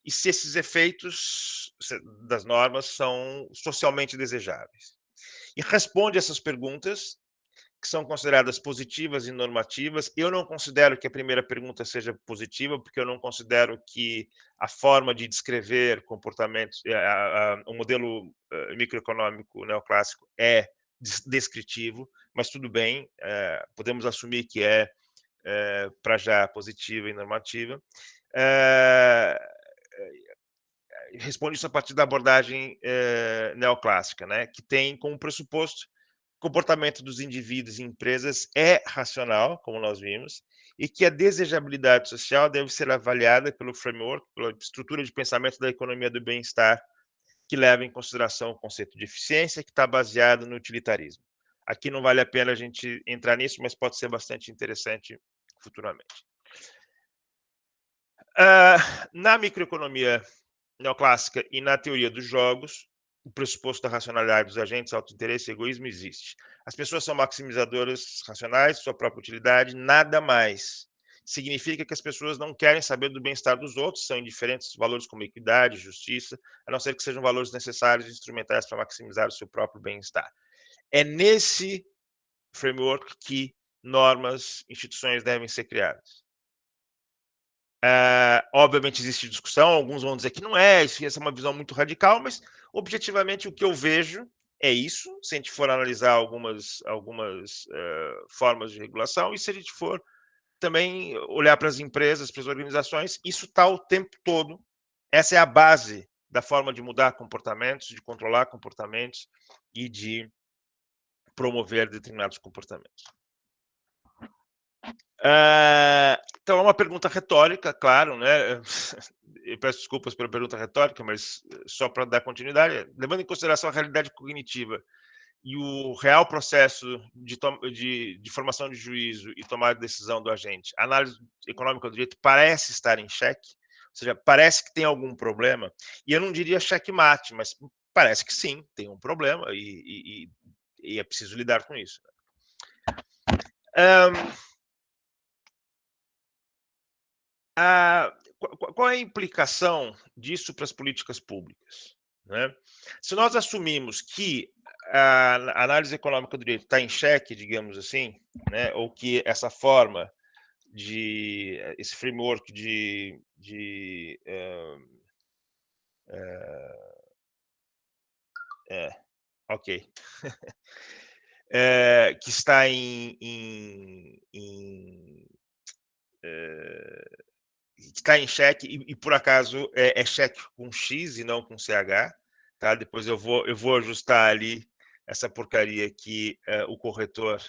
e se esses efeitos das normas são socialmente desejáveis. E responde essas perguntas, que são consideradas positivas e normativas. Eu não considero que a primeira pergunta seja positiva, porque eu não considero que a forma de descrever comportamentos, o modelo microeconômico neoclássico é descritivo, mas tudo bem, podemos assumir que é para já positiva e normativa. responde isso a partir da abordagem neoclássica, né, que tem como pressuposto o comportamento dos indivíduos e empresas é racional, como nós vimos, e que a desejabilidade social deve ser avaliada pelo framework, pela estrutura de pensamento da economia do bem-estar, que leva em consideração o conceito de eficiência, que está baseado no utilitarismo. Aqui não vale a pena a gente entrar nisso, mas pode ser bastante interessante futuramente. Na microeconomia neoclássica e na teoria dos jogos, o pressuposto da racionalidade dos agentes, autointeresse e egoísmo existe. As pessoas são maximizadoras racionais de sua própria utilidade, nada mais. Significa que as pessoas não querem saber do bem-estar dos outros, são indiferentes a valores como equidade, justiça, a não ser que sejam valores necessários e instrumentais para maximizar o seu próprio bem-estar. É nesse framework que normas, instituições devem ser criadas. Obviamente existe discussão, alguns vão dizer que não é, essa é uma visão muito radical, mas objetivamente o que eu vejo é isso, se a gente for analisar algumas formas de regulação, e se a gente for também olhar para as empresas, para as organizações, isso está o tempo todo, essa é a base da forma de mudar comportamentos, de controlar comportamentos e de promover determinados comportamentos. Então, é uma pergunta retórica, claro, né? Eu peço desculpas pela pergunta retórica, mas só para dar continuidade, levando em consideração a realidade cognitiva e o real processo de formação de juízo e tomada de decisão do agente, a análise econômica do direito parece estar em xeque, ou seja, parece que tem algum problema, e eu não diria xeque-mate, mas parece que sim, tem um problema e é preciso lidar com isso. Qual é a implicação disso para as políticas públicas, né? Se nós assumimos que a análise econômica do direito está em xeque, digamos assim, né, ou que essa forma de esse framework ok, que está que está em xeque e por acaso é xeque com X e não com CH, tá? Depois eu vou ajustar ali essa porcaria que o corretor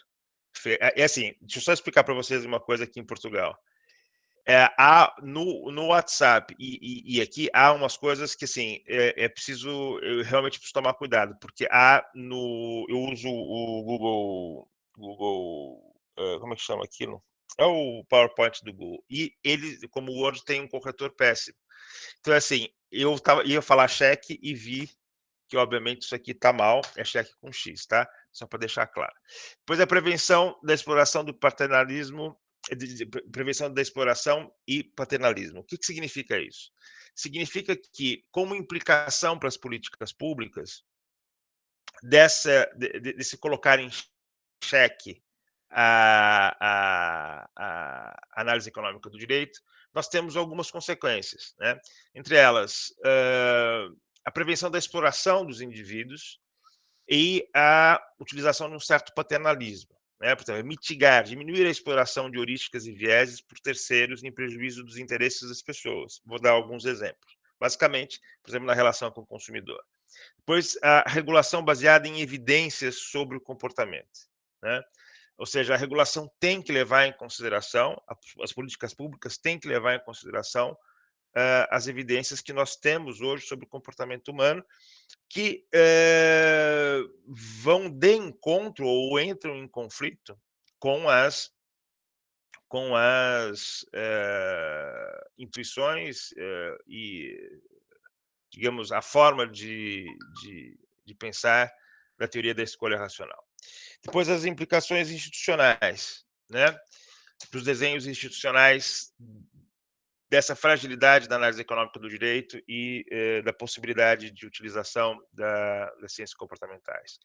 fez. É assim, deixa eu só explicar para vocês uma coisa aqui em Portugal. Há no WhatsApp e aqui há umas coisas que assim eu realmente preciso tomar cuidado, porque eu uso o Google, como é que chama aquilo? É o PowerPoint do Google. E ele, como o Word, tem um corretor péssimo. Então, assim, ia falar cheque e vi que, obviamente, isso aqui está mal, é cheque com X, tá? Só para deixar claro. Depois, a prevenção da exploração do paternalismo, prevenção da exploração e paternalismo. O que significa isso? Significa que, como implicação para as políticas públicas, desse colocar em xeque a análise econômica do direito, nós temos algumas consequências, né? Entre elas, a prevenção da exploração dos indivíduos e a utilização de um certo paternalismo, né? Portanto, mitigar, diminuir a exploração de heurísticas e vieses por terceiros em prejuízo dos interesses das pessoas. Vou dar alguns exemplos. Basicamente, por exemplo, na relação com o consumidor. Depois, a regulação baseada em evidências sobre o comportamento, né? Ou seja, a regulação tem que levar em consideração, as políticas públicas têm que levar em consideração as evidências que nós temos hoje sobre o comportamento humano, que vão de encontro ou entram em conflito com as intuições e, digamos, a forma de pensar da teoria da escolha racional. Depois, as implicações institucionais, né? Para os desenhos institucionais dessa fragilidade da análise econômica do direito e da possibilidade de utilização das ciências comportamentais,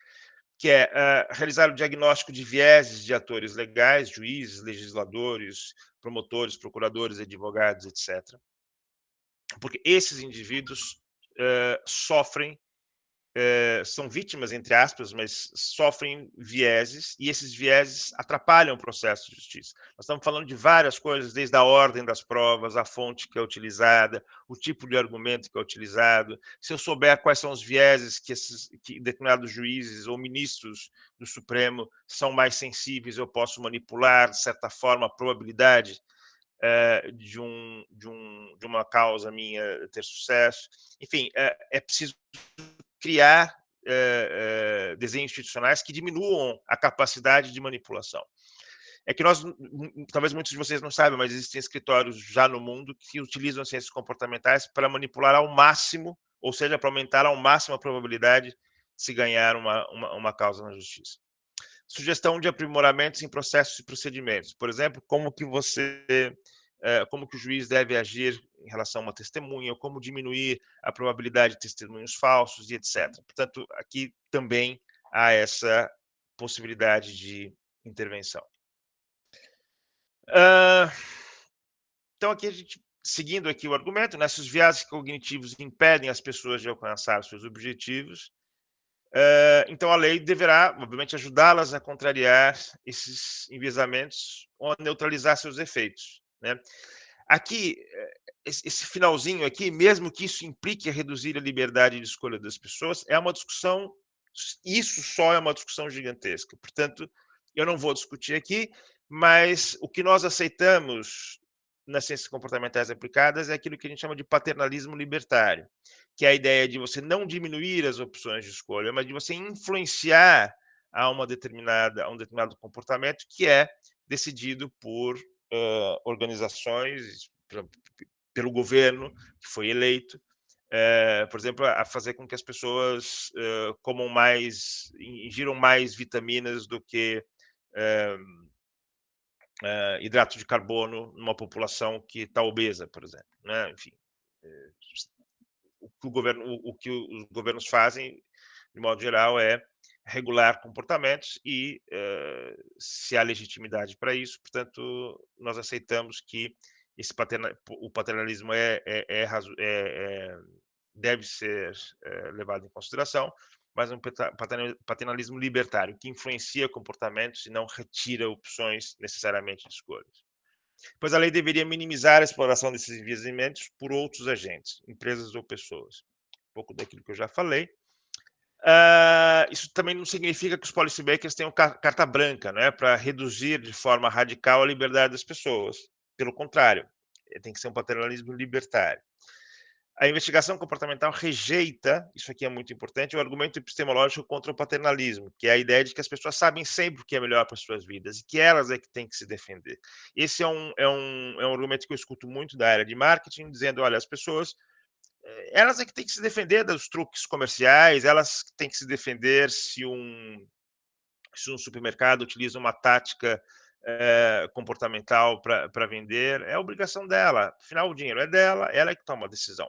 que é realizar o diagnóstico de vieses de atores legais, juízes, legisladores, promotores, procuradores, advogados, etc. Porque esses indivíduos sofrem são vítimas, entre aspas, mas sofrem vieses, e esses vieses atrapalham o processo de justiça. Nós estamos falando de várias coisas, desde a ordem das provas, a fonte que é utilizada, o tipo de argumento que é utilizado. Se eu souber quais são os vieses que determinados juízes ou ministros do Supremo são mais sensíveis, eu posso manipular, de certa forma, a probabilidade de uma causa minha ter sucesso. Enfim, é preciso criar desenhos institucionais que diminuam a capacidade de manipulação. É que nós, talvez muitos de vocês não saibam, mas existem escritórios já no mundo que utilizam ciências comportamentais para manipular ao máximo, ou seja, para aumentar ao máximo a probabilidade de se ganhar uma causa na justiça. Sugestão de aprimoramentos em processos e procedimentos. Por exemplo, como que o juiz deve agir em relação a uma testemunha, ou como diminuir a probabilidade de testemunhos falsos e etc. Portanto, aqui também há essa possibilidade de intervenção. Então, aqui a gente, seguindo aqui o argumento, né, se os viéses cognitivos impedem as pessoas de alcançar seus objetivos, então a lei deverá, obviamente, ajudá-las a contrariar esses enviesamentos ou a neutralizar seus efeitos, né? Aqui, esse finalzinho aqui, mesmo que isso implique a reduzir a liberdade de escolha das pessoas, é uma discussão, isso só é uma discussão gigantesca. Portanto, eu não vou discutir aqui, mas o que nós aceitamos nas ciências comportamentais aplicadas é aquilo que a gente chama de paternalismo libertário, que é a ideia de você não diminuir as opções de escolha, mas de você influenciar a um determinado comportamento que é decidido por organizações, pelo governo que foi eleito, por exemplo, a fazer com que as pessoas comam mais, ingiram mais vitaminas do que hidrato de carbono numa população que está obesa, por exemplo, né? Enfim, o que os governos fazem, de modo geral, é regular comportamentos e se há legitimidade para isso, portanto, nós aceitamos que o paternalismo deve ser levado em consideração, mas um paternalismo libertário, que influencia comportamentos e não retira opções necessariamente de escolhas. Pois a lei deveria minimizar a exploração desses enviesamento por outros agentes, empresas ou pessoas. Um pouco daquilo que eu já falei. Isso também não significa que os policymakers tenham carta branca, né, para reduzir de forma radical a liberdade das pessoas. Pelo contrário, tem que ser um paternalismo libertário. A investigação comportamental rejeita, isso aqui é muito importante, o argumento epistemológico contra o paternalismo, que é a ideia de que as pessoas sabem sempre o que é melhor para as suas vidas e que elas é que têm que se defender. Esse é um argumento que eu escuto muito da área de marketing, dizendo, olha, as pessoas, elas é que têm que se defender dos truques comerciais, elas têm que se defender se um supermercado utiliza uma tática comportamental para vender, é a obrigação dela. Afinal, o dinheiro é dela, ela é que toma a decisão.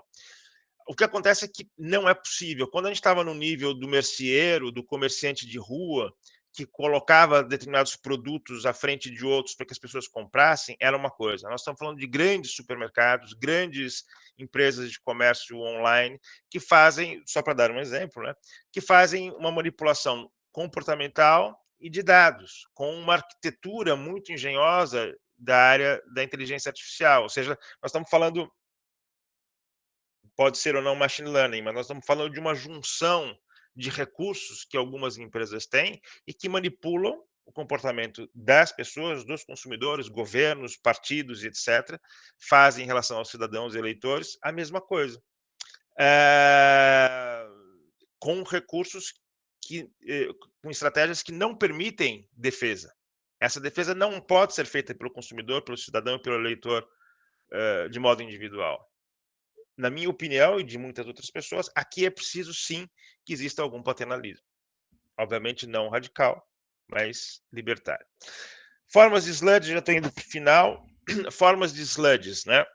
O que acontece é que não é possível. Quando a gente estava no nível do merceeiro, do comerciante de rua, que colocava determinados produtos à frente de outros para que as pessoas comprassem, era uma coisa. Nós estamos falando de grandes supermercados, grandes empresas de comércio online, que fazem, só para dar um exemplo, né, que fazem uma manipulação comportamental e de dados, com uma arquitetura muito engenhosa da área da inteligência artificial. Ou seja, nós estamos falando, pode ser ou não machine learning, mas nós estamos falando de uma junção de recursos que algumas empresas têm e que manipulam o comportamento das pessoas, dos consumidores, governos, partidos, etc., fazem em relação aos cidadãos e eleitores a mesma coisa. Com recursos com estratégias que não permitem defesa. Essa defesa não pode ser feita pelo consumidor, pelo cidadão e pelo eleitor de modo individual. Na minha opinião e de muitas outras pessoas, aqui é preciso sim que exista algum paternalismo. Obviamente não radical, mas libertário. Formas de sludge, já estou indo para o final. Formas de sludges, né?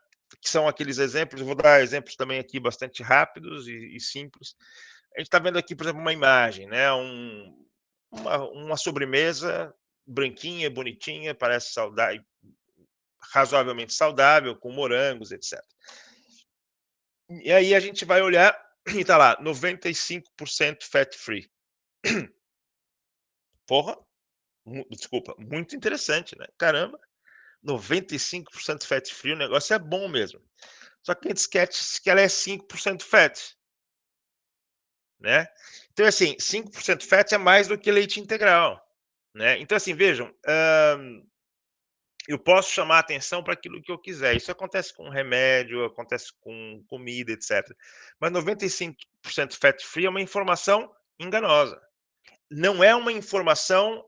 Que são aqueles exemplos, eu vou dar exemplos também aqui bastante rápidos e simples. A gente está vendo aqui, por exemplo, uma imagem, né? Uma sobremesa branquinha, bonitinha, parece saudável, razoavelmente saudável, com morangos, etc. E aí a gente vai olhar e tá lá, 95% fat free. Porra, desculpa, muito interessante, né? Caramba, 95% fat free, o negócio é bom mesmo. Só que a gente esquece que ela é 5% fat, né? Então, assim, 5% fat é mais do que leite integral, né? Então, assim, vejam, eu posso chamar a atenção para aquilo que eu quiser. Isso acontece com remédio, acontece com comida, etc. Mas 95% fat free é uma informação enganosa. Não é uma informação,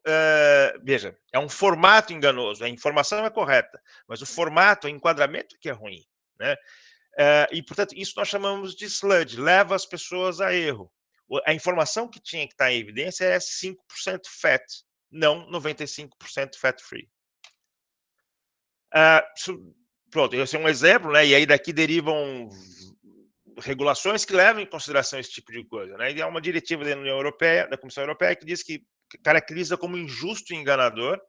veja, é um formato enganoso. A informação é correta, mas o formato, o enquadramento que é ruim, né? E, portanto, isso nós chamamos de sludge, leva as pessoas a erro. A informação que tinha que estar em evidência é 5% fat, não 95% fat free. Pronto, esse é um exemplo, né? E aí daqui derivam regulações que levam em consideração esse tipo de coisa, né? E há uma diretiva da União Europeia, da Comissão Europeia, que diz que caracteriza como injusto e enganador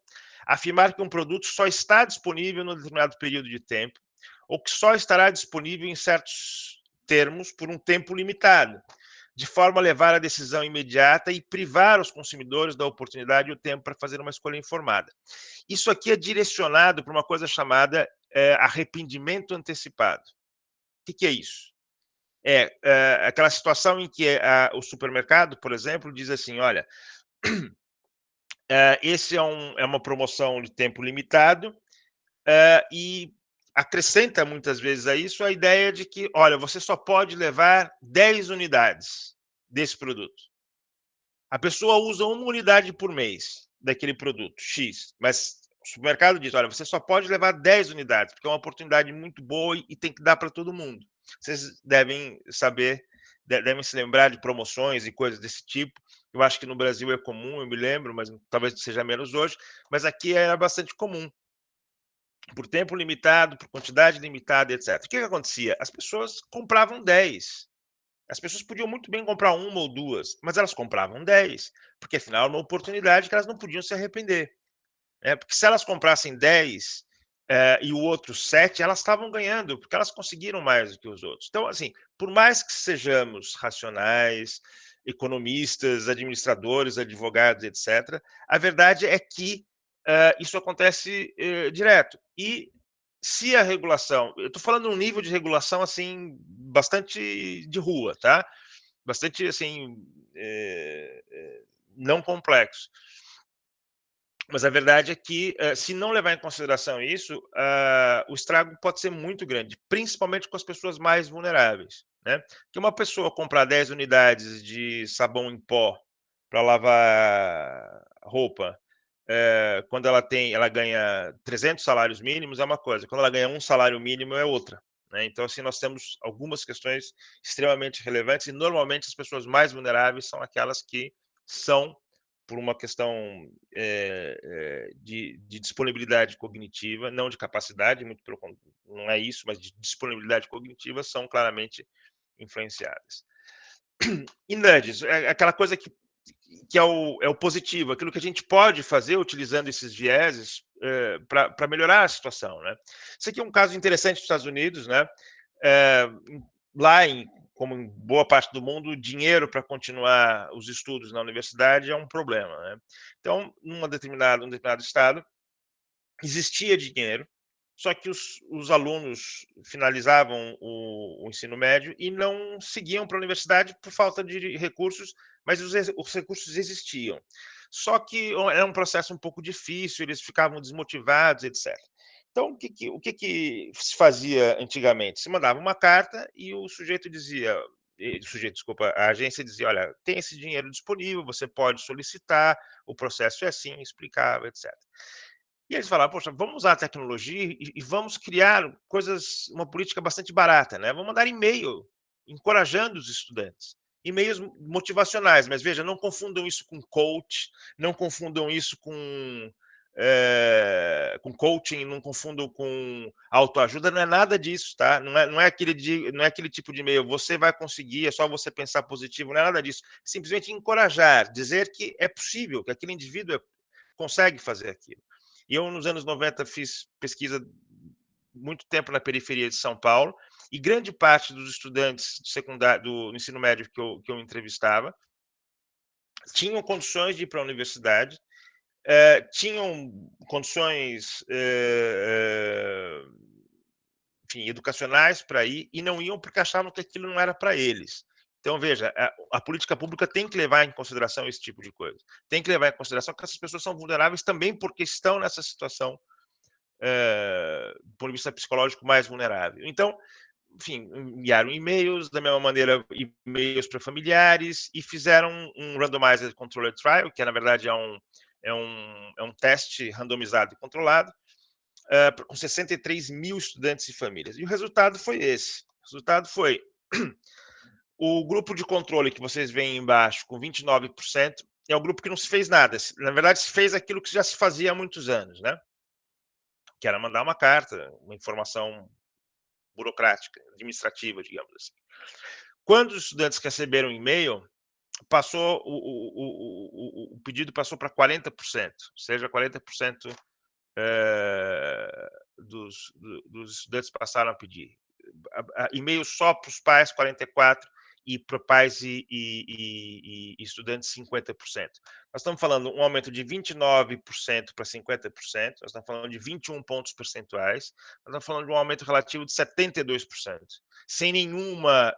afirmar que um produto só está disponível num determinado período de tempo ou que só estará disponível em certos termos por um tempo limitado, de forma a levar a decisão imediata e privar os consumidores da oportunidade e o tempo para fazer uma escolha informada. Isso aqui é direcionado para uma coisa chamada arrependimento antecipado. O que é isso? É aquela situação em que o supermercado, por exemplo, diz assim: olha, esse é uma promoção de tempo limitado, e acrescenta muitas vezes a isso a ideia de que, olha, você só pode levar 10 unidades desse produto. A pessoa usa uma unidade por mês daquele produto X, mas o supermercado diz: olha, você só pode levar 10 unidades, porque é uma oportunidade muito boa e tem que dar para todo mundo. Vocês devem saber, devem se lembrar de promoções e coisas desse tipo. Eu acho que no Brasil é comum, eu me lembro, mas talvez seja menos hoje, mas aqui era bastante comum. Por tempo limitado, por quantidade limitada, etc. O que acontecia? As pessoas compravam 10. As pessoas podiam muito bem comprar uma ou duas, mas elas compravam 10, porque afinal era uma oportunidade que elas não podiam se arrepender. Porque se elas comprassem 10 e o outro 7, elas estavam ganhando, porque elas conseguiram mais do que os outros. Então, assim, por mais que sejamos racionais, economistas, administradores, advogados, etc., a verdade é que isso acontece direto. E se a regulação, eu estou falando um nível de regulação assim bastante de rua, tá? Bastante assim não complexo. Mas a verdade é que, se não levar em consideração isso, o estrago pode ser muito grande, principalmente com as pessoas mais vulneráveis, né? Que uma pessoa comprar 10 unidades de sabão em pó para lavar roupa, quando ela ganha 300 salários mínimos é uma coisa, quando ela ganha um salário mínimo é outra, né? Então, assim, nós temos algumas questões extremamente relevantes e normalmente as pessoas mais vulneráveis são aquelas que são, por uma questão de disponibilidade cognitiva, não de capacidade, muito pelo contrário, não é isso, mas de disponibilidade cognitiva, são claramente influenciadas. E nudges, aquela coisa que é o positivo, aquilo que a gente pode fazer utilizando esses vieses para melhorar a situação, né? Isso aqui é um caso interessante dos Estados Unidos, né? Lá, como em boa parte do mundo, dinheiro para continuar os estudos na universidade é um problema, né? Então, um determinado estado, existia dinheiro, só que os alunos finalizavam o ensino médio e não seguiam para a universidade por falta de recursos, mas os recursos existiam. Só que era um processo um pouco difícil, eles ficavam desmotivados, etc. Então, o que se fazia antigamente? Se mandava uma carta e o sujeito dizia, desculpa, a agência dizia: olha, tem esse dinheiro disponível, você pode solicitar, o processo é assim, explicava, etc. E eles falaram: poxa, vamos usar a tecnologia e vamos criar coisas, uma política bastante barata, né? Vamos mandar e-mail encorajando os estudantes. E-mails motivacionais, mas veja, não confundam isso com coach, não confundam isso com coaching, não confundam com autoajuda, não é nada disso, tá? Não é aquele tipo de e-mail, você vai conseguir, é só você pensar positivo, não é nada disso. Simplesmente encorajar, dizer que é possível, que aquele indivíduo consegue fazer aquilo. E eu, nos anos 90, fiz pesquisa muito tempo na periferia de São Paulo, e grande parte dos estudantes de secundário, do ensino médio que eu entrevistava, tinham condições de ir para a universidade, tinham condições enfim, educacionais para ir, e não iam porque achavam que aquilo não era para eles. Então, veja, a política pública tem que levar em consideração esse tipo de coisa. Tem que levar em consideração que essas pessoas são vulneráveis também porque estão nessa situação, do ponto de vista psicológico, mais vulnerável. Então, enfim, enviaram e-mails, da mesma maneira, e-mails para familiares, e fizeram um randomized controlled trial, que na verdade é um teste randomizado e controlado, com 63 mil estudantes e famílias. E o resultado foi esse. O resultado foi o grupo de controle que vocês veem embaixo, com 29%, é o grupo que não se fez nada. Na verdade, se fez aquilo que já se fazia há muitos anos, né? Que era mandar uma carta, uma informação burocrática, administrativa, digamos assim. Quando os estudantes receberam o e-mail, passou o pedido passou para 40%, ou seja, 40% dos estudantes passaram a pedir. E-mail só para os pais, 44%, e para pais e estudantes, 50%. Nós estamos falando um aumento de 29% para 50%, nós estamos falando de 21 pontos percentuais, nós estamos falando de um aumento relativo de 72%, sem nenhuma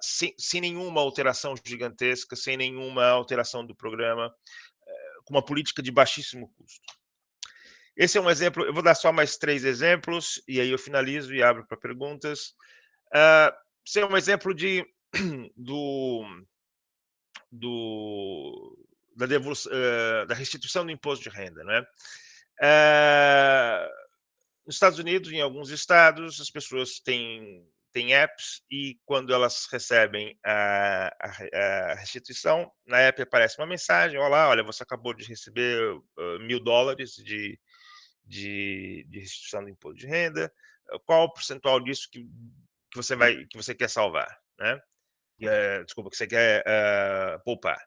alteração gigantesca, sem nenhuma alteração do programa, com uma política de baixíssimo custo. Esse é um exemplo, eu vou dar só mais 3 exemplos, e aí eu finalizo e abro para perguntas. Esse é um exemplo da restituição do imposto de renda, né? Nos Estados Unidos, em alguns estados, as pessoas têm apps, e quando elas recebem a restituição, na app aparece uma mensagem: olá, olha, você acabou de receber $1.000 de restituição do imposto de renda, qual o percentual disso que você quer salvar, né? Desculpa, que você quer poupar.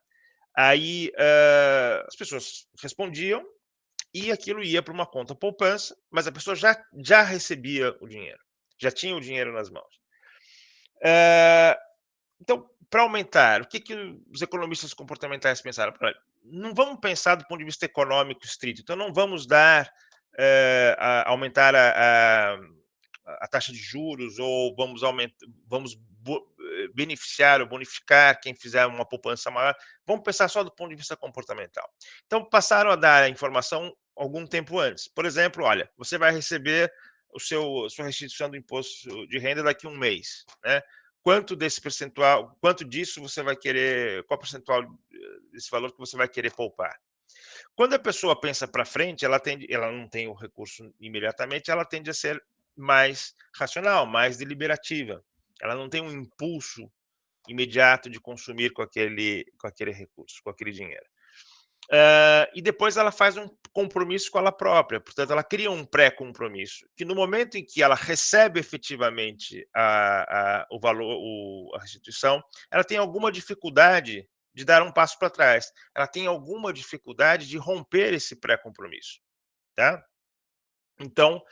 Aí as pessoas respondiam e aquilo ia para uma conta poupança, mas a pessoa já recebia o dinheiro, já tinha o dinheiro nas mãos. Então, para aumentar, o que os economistas comportamentais pensaram? Não vamos pensar do ponto de vista econômico estrito, então não vamos aumentar a taxa de juros, ou vamos beneficiar ou bonificar quem fizer uma poupança maior. Vamos pensar só do ponto de vista comportamental. Então, passaram a dar a informação algum tempo antes. Por exemplo, olha, você vai receber sua restituição do imposto de renda daqui a um mês, né? Quanto desse percentual, quanto disso você vai querer, qual percentual desse valor que você vai querer poupar? Quando a pessoa pensa para frente, ela não tem o recurso imediatamente, ela tende a ser mais racional, mais deliberativa. Ela não tem um impulso imediato de consumir com aquele recurso, com aquele dinheiro. E depois ela faz um compromisso com ela própria, portanto, ela cria um pré-compromisso, que no momento em que ela recebe efetivamente o valor, a restituição, ela tem alguma dificuldade de dar um passo para trás, ela tem alguma dificuldade de romper esse pré-compromisso, tá? Então,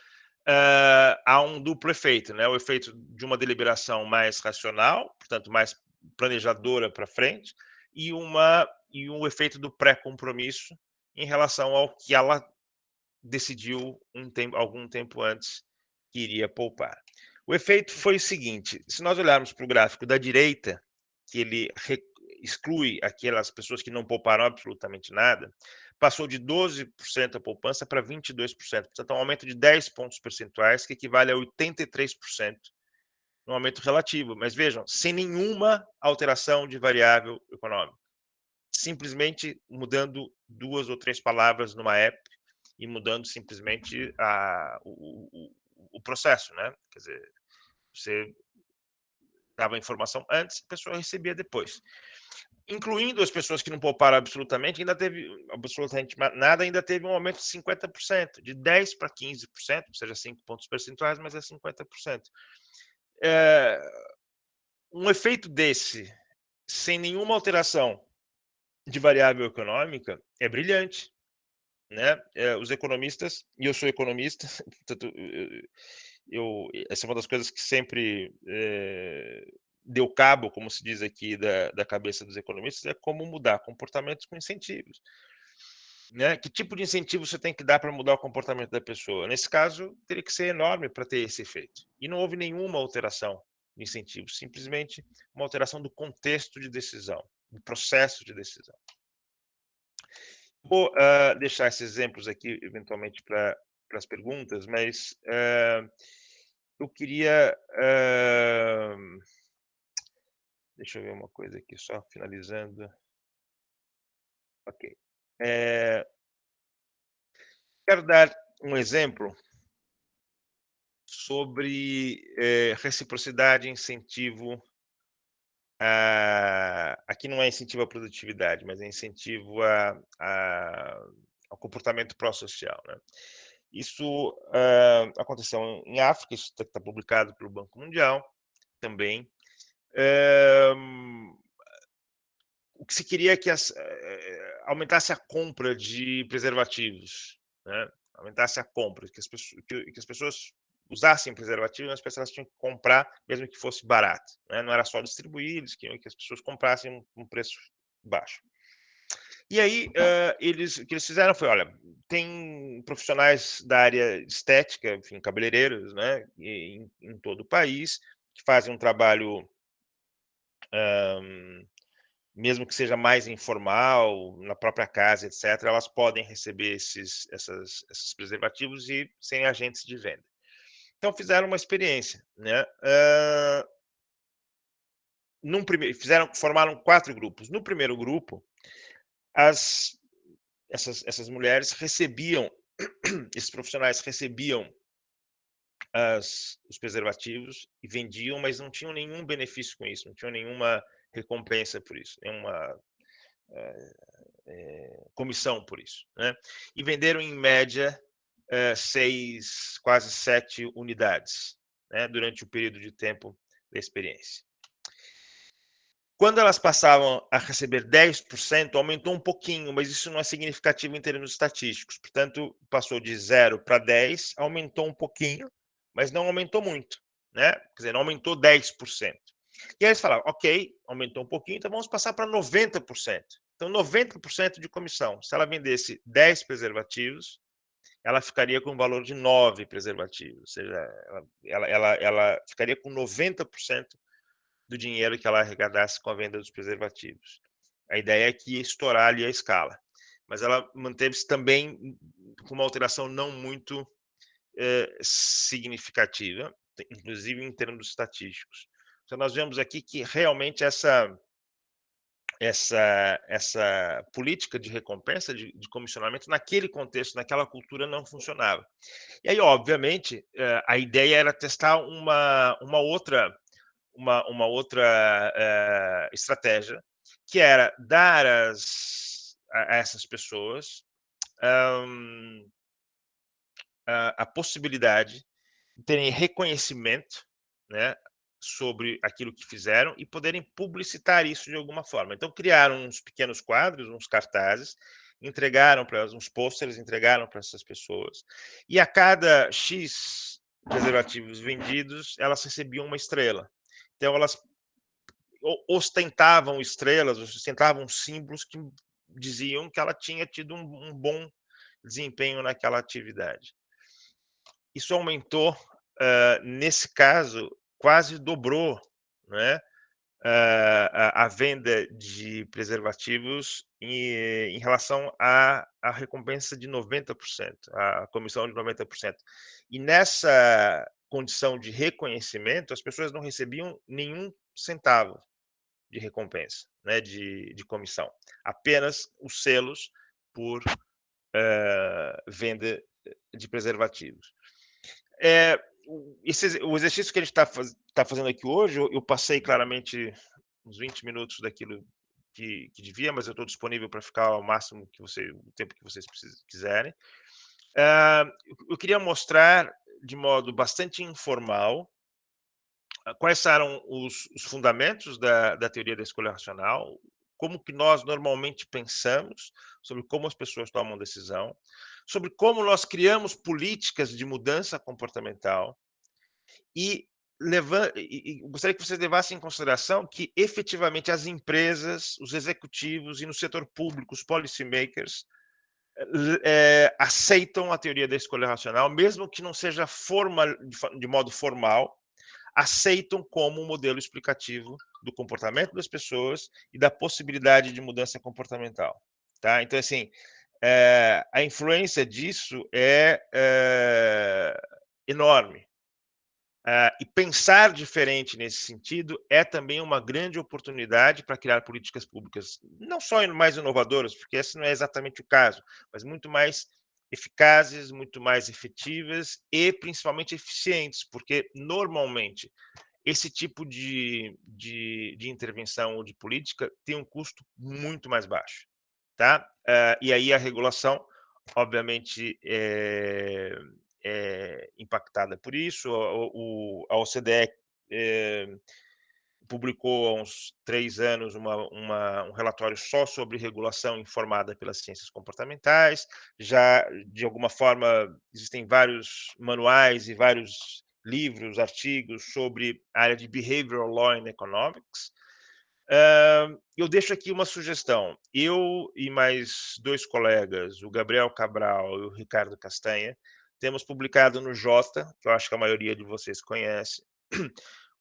há um duplo efeito, né? O efeito de uma deliberação mais racional, portanto, mais planejadora para frente, e um efeito do pré-compromisso em relação ao que ela decidiu algum tempo antes que iria poupar. O efeito foi o seguinte: se nós olharmos para o gráfico da direita, que ele exclui aquelas pessoas que não pouparam absolutamente nada, passou de 12% a poupança para 22%. Portanto, é um aumento de 10 pontos percentuais, que equivale a 83%, um aumento relativo. Mas vejam, sem nenhuma alteração de variável econômica. Simplesmente mudando 2 ou 3 palavras numa app e mudando simplesmente o processo, né? Quer dizer, você dava a informação antes, a pessoa recebia depois. Incluindo as pessoas que não pouparam absolutamente nada, ainda teve um aumento de 50%, de 10% para 15%, ou seja, 5 pontos percentuais, mas é 50%. Um efeito desse, sem nenhuma alteração de variável econômica, é brilhante, né? Os economistas, e eu sou economista, portanto, essa é uma das coisas que sempre deu cabo, como se diz aqui, da cabeça dos economistas, é como mudar comportamentos com incentivos. Né? Que tipo de incentivo você tem que dar para mudar o comportamento da pessoa? Nesse caso, teria que ser enorme para ter esse efeito. E não houve nenhuma alteração de incentivo, simplesmente uma alteração do contexto de decisão, do processo de decisão. Vou deixar esses exemplos aqui, eventualmente, para as perguntas, mas eu queria. Deixa eu ver uma coisa aqui, só finalizando. Ok. Quero dar um exemplo sobre reciprocidade e incentivo. Aqui não é incentivo à produtividade, mas é incentivo ao comportamento pró-social. Né? Isso aconteceu em África, isso está publicado pelo Banco Mundial também. O que se queria é que aumentasse a compra de preservativos, né? Aumentasse a compra, que as pessoas usassem preservativos, mas as pessoas tinham que comprar, mesmo que fosse barato. Né? Não era só distribuir, eles queriam que as pessoas comprassem um preço baixo. E aí, o que eles fizeram foi, olha, tem profissionais da área estética, enfim, cabeleireiros, né, em todo o país, que fazem um trabalho, mesmo que seja mais informal, na própria casa, etc., elas podem receber esses preservativos e sem agentes de venda. Então, fizeram uma experiência, né? Formaram 4 grupos. No primeiro grupo, essas mulheres recebiam, esses profissionais recebiam os preservativos e vendiam, mas não tinham nenhum benefício com isso, não tinham nenhuma recompensa por isso, nenhuma comissão por isso. Né? E venderam, em média, 6, quase 7 unidades, né, durante o período de tempo da experiência. Quando elas passavam a receber 10%, aumentou um pouquinho, mas isso não é significativo em termos estatísticos. Portanto, passou de 0 para 10, aumentou um pouquinho, mas não aumentou muito. Né? Quer dizer, não aumentou 10%. E aí eles falaram, ok, aumentou um pouquinho, então vamos passar para 90%. Então, 90% de comissão. Se ela vendesse 10 preservativos, ela ficaria com um valor de 9 preservativos. Ou seja, ela ficaria com 90% do dinheiro que ela arrecadasse com a venda dos preservativos. A ideia é que ia estourar ali a escala. Mas ela manteve-se também com uma alteração não muito significativa, inclusive em termos estatísticos. Então, nós vemos aqui que realmente essa política de recompensa, de comissionamento, naquele contexto, naquela cultura, não funcionava. E aí, obviamente, a ideia era testar uma outra estratégia, que era dar a essas pessoas a possibilidade de terem reconhecimento, né, sobre aquilo que fizeram e poderem publicitar isso de alguma forma. Então, criaram uns pequenos quadros, uns cartazes, entregaram para uns pôsteres, entregaram para essas pessoas, e a cada X preservativos vendidos, elas recebiam uma estrela. Então, elas ostentavam estrelas, ostentavam símbolos que diziam que ela tinha tido um bom desempenho naquela atividade. Isso aumentou, nesse caso, quase dobrou, né, a venda de preservativos em relação à recompensa de 90%, a comissão de 90%. E nessa condição de reconhecimento, as pessoas não recebiam nenhum centavo de recompensa, né, de comissão. Apenas os selos por venda de preservativos. O exercício que a gente está fazendo aqui hoje, eu passei claramente uns 20 minutos daquilo que devia, mas eu estou disponível para ficar ao máximo o tempo que vocês quiserem. Eu queria mostrar de modo bastante informal quais eram os fundamentos da teoria da escolha racional, como que nós normalmente pensamos sobre como as pessoas tomam decisão, sobre como nós criamos políticas de mudança comportamental, E gostaria que vocês levassem em consideração que, efetivamente, as empresas, os executivos e no setor público, os policymakers, aceitam a teoria da escolha racional, mesmo que não seja de modo formal, aceitam como um modelo explicativo do comportamento das pessoas e da possibilidade de mudança comportamental. Tá? Então, assim, a influência disso é enorme. E pensar diferente nesse sentido é também uma grande oportunidade para criar políticas públicas, não só mais inovadoras, porque esse não é exatamente o caso, mas muito mais eficazes, muito mais efetivas e principalmente eficientes, porque normalmente esse tipo de intervenção ou de política tem um custo muito mais baixo, tá? E aí a regulação, obviamente, é impactada por isso. A OCDE publicou há uns 3 anos um relatório só sobre regulação informada pelas ciências comportamentais. Já, de alguma forma, existem vários manuais e vários livros, artigos sobre a área de Behavioral Law and Economics. Eu deixo aqui uma sugestão. Eu e mais 2 colegas, o Gabriel Cabral e o Ricardo Castanha, temos publicado no Jota, que eu acho que a maioria de vocês conhece,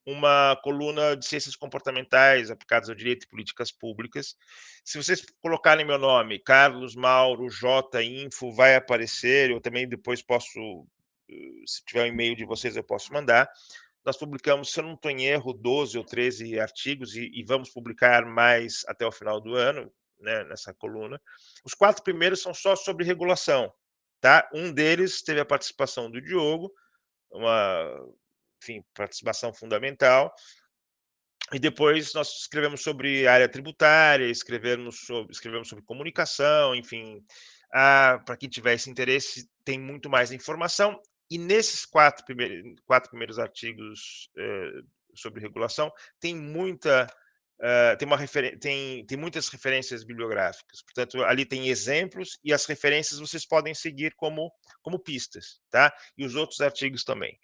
uma coluna de ciências comportamentais aplicadas ao direito e políticas públicas. Se vocês colocarem meu nome, Carlos Mauro J Info, vai aparecer. Eu também depois posso, se tiver um e-mail de vocês, eu posso mandar. Nós publicamos, se eu não estou em erro, 12 ou 13 artigos e vamos publicar mais até o final do ano, né, nessa coluna. Os 4 primeiros são só sobre regulação. Tá? Um deles teve a participação do Diogo, enfim, participação fundamental. E depois nós escrevemos sobre área tributária, escrevemos sobre comunicação, enfim. Para quem tiver esse interesse, tem muito mais informação. E nesses 4 primeiros artigos sobre regulação, tem tem muitas referências bibliográficas. Portanto, ali tem exemplos e as referências vocês podem seguir como pistas, tá? E os outros artigos também.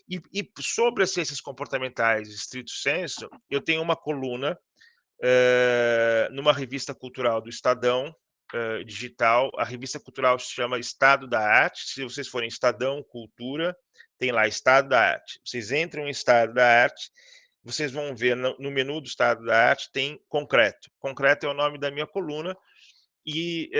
E sobre as ciências comportamentais, estrito sensu, eu tenho uma coluna numa revista cultural do Estadão, digital. A revista cultural se chama Estado da Arte. Se vocês forem Estadão Cultura, tem lá Estado da Arte. Vocês entram em Estado da Arte, vocês vão ver no menu do Estado da Arte tem Concreto. Concreto é o nome da minha coluna e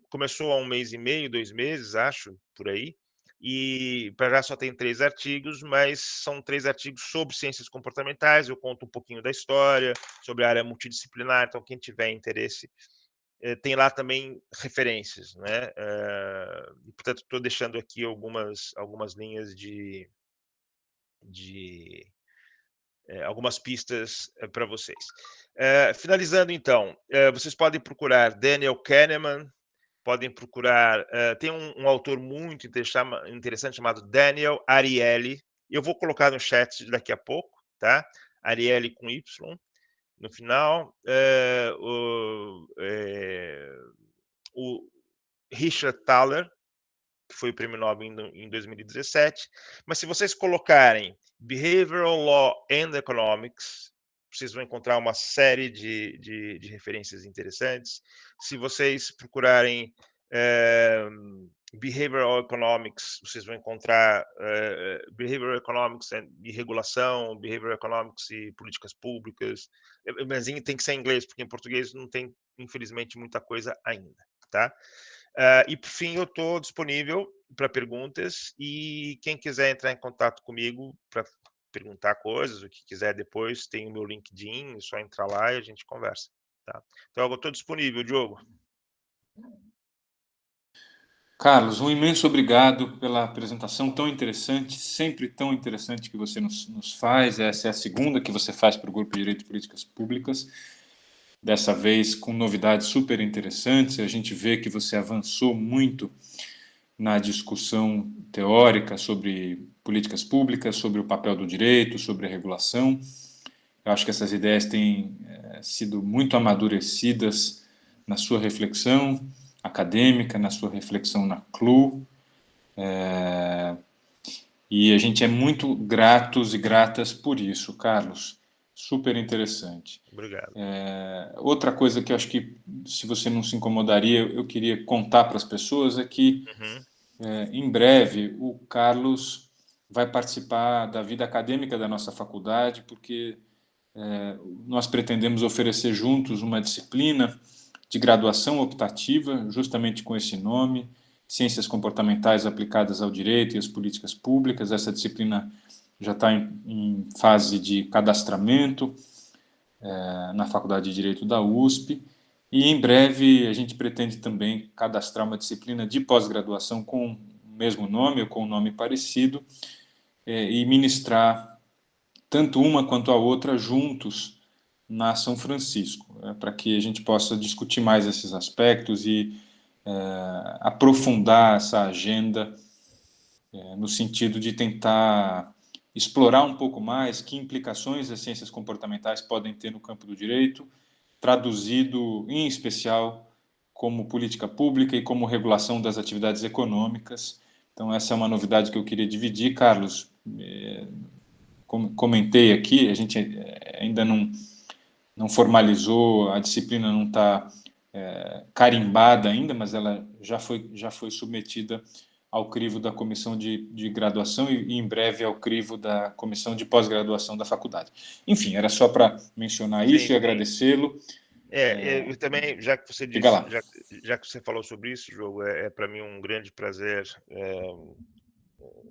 começou há 1 mês e meio, 2 meses, acho, por aí. E para já só tem 3 artigos, mas são 3 artigos sobre ciências comportamentais. Eu conto um pouquinho da história, sobre a área multidisciplinar. Então, quem tiver interesse, tem lá também referências, né? E, portanto, estou deixando aqui algumas linhas algumas pistas para vocês. Finalizando, então, vocês podem procurar Daniel Kahneman, podem procurar. Tem um autor muito interessante chamado Daniel Ariely. Eu vou colocar no chat daqui a pouco, tá? Ariely com Y no final. O Richard Thaler, que foi o prêmio Nobel em 2017. Mas se vocês colocarem Behavioral Law and Economics, vocês vão encontrar uma série de referências interessantes. Se vocês procurarem Behavioral Economics, vocês vão encontrar Behavioral Economics e regulação, Behavioral Economics e políticas públicas. Mas tem que ser em inglês, porque em português não tem, infelizmente, muita coisa ainda, tá? E, por fim, eu estou disponível para perguntas e quem quiser entrar em contato comigo para perguntar coisas, o que quiser depois, tem o meu LinkedIn, é só entrar lá e a gente conversa. Tá? Então, eu estou disponível, Diogo. Carlos, um imenso obrigado pela apresentação tão interessante, sempre tão interessante que você nos faz. Essa é a segunda que você faz para o Grupo de Direito e Políticas Públicas, dessa vez com novidades super interessantes. A gente vê que você avançou muito na discussão teórica sobre políticas públicas, sobre o papel do direito, sobre a regulação. Eu acho que essas ideias têm sido muito amadurecidas na sua reflexão acadêmica, na sua reflexão na CLU. E a gente é muito gratos e gratas por isso, Carlos. Super interessante. Obrigado. Outra coisa que eu acho que, se você não se incomodaria, eu queria contar para as pessoas é que, em breve, o Carlos vai participar da vida acadêmica da nossa faculdade, porque nós pretendemos oferecer juntos uma disciplina de graduação optativa, justamente com esse nome, Ciências Comportamentais Aplicadas ao Direito e às Políticas Públicas. Essa disciplina já está em fase de cadastramento na Faculdade de Direito da USP, e em breve a gente pretende também cadastrar uma disciplina de pós-graduação com o mesmo nome ou com um nome parecido, e ministrar tanto uma quanto a outra juntos na São Francisco, para que a gente possa discutir mais esses aspectos e aprofundar essa agenda no sentido de tentar explorar um pouco mais que implicações as ciências comportamentais podem ter no campo do direito, traduzido em especial como política pública e como regulação das atividades econômicas. Então essa é uma novidade que eu queria dividir, Carlos. Comentei aqui, a gente ainda não formalizou, a disciplina não está carimbada ainda, mas ela já foi submetida ao crivo da comissão de graduação e em breve ao crivo da comissão de pós-graduação da faculdade. Enfim, era só para mencionar isso e agradecê-lo. Eu também, já que você Diga disse, lá. já que você falou sobre isso, Jogo, para mim um grande prazer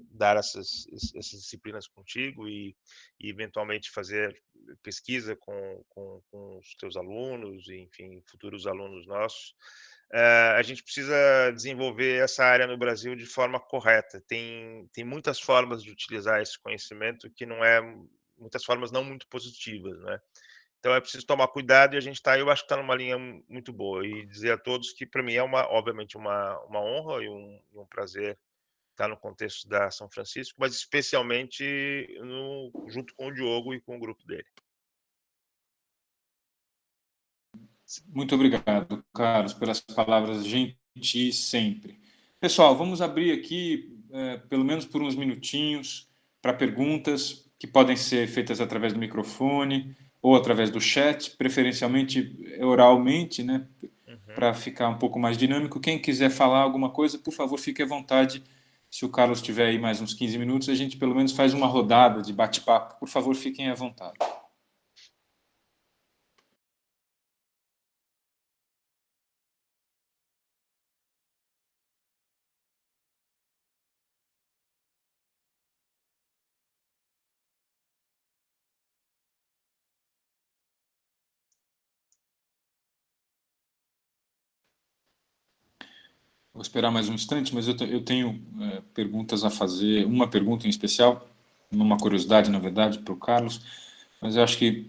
dar essas disciplinas contigo e eventualmente fazer pesquisa com os teus alunos, e, enfim, futuros alunos nossos. A gente precisa desenvolver essa área no Brasil de forma correta. Tem muitas formas de utilizar esse conhecimento que muitas formas não muito positivas, né? Então é preciso tomar cuidado, e a gente eu acho que está numa linha muito boa, e dizer a todos que para mim é obviamente uma honra e um prazer estar no contexto da São Francisco, mas especialmente junto com o Diogo e com o grupo dele. Muito obrigado, Carlos, pelas palavras gentis sempre. Pessoal, vamos abrir aqui, pelo menos por uns minutinhos, para perguntas que podem ser feitas através do microfone ou através do chat, preferencialmente oralmente, né, para ficar um pouco mais dinâmico. Quem quiser falar alguma coisa, por favor, fique à vontade. Se o Carlos tiver aí mais uns 15 minutos, a gente pelo menos faz uma rodada de bate-papo. Por favor, fiquem à vontade. Vou esperar mais um instante, mas eu tenho perguntas a fazer. Uma pergunta em especial, uma curiosidade, na verdade, para o Carlos, mas eu acho que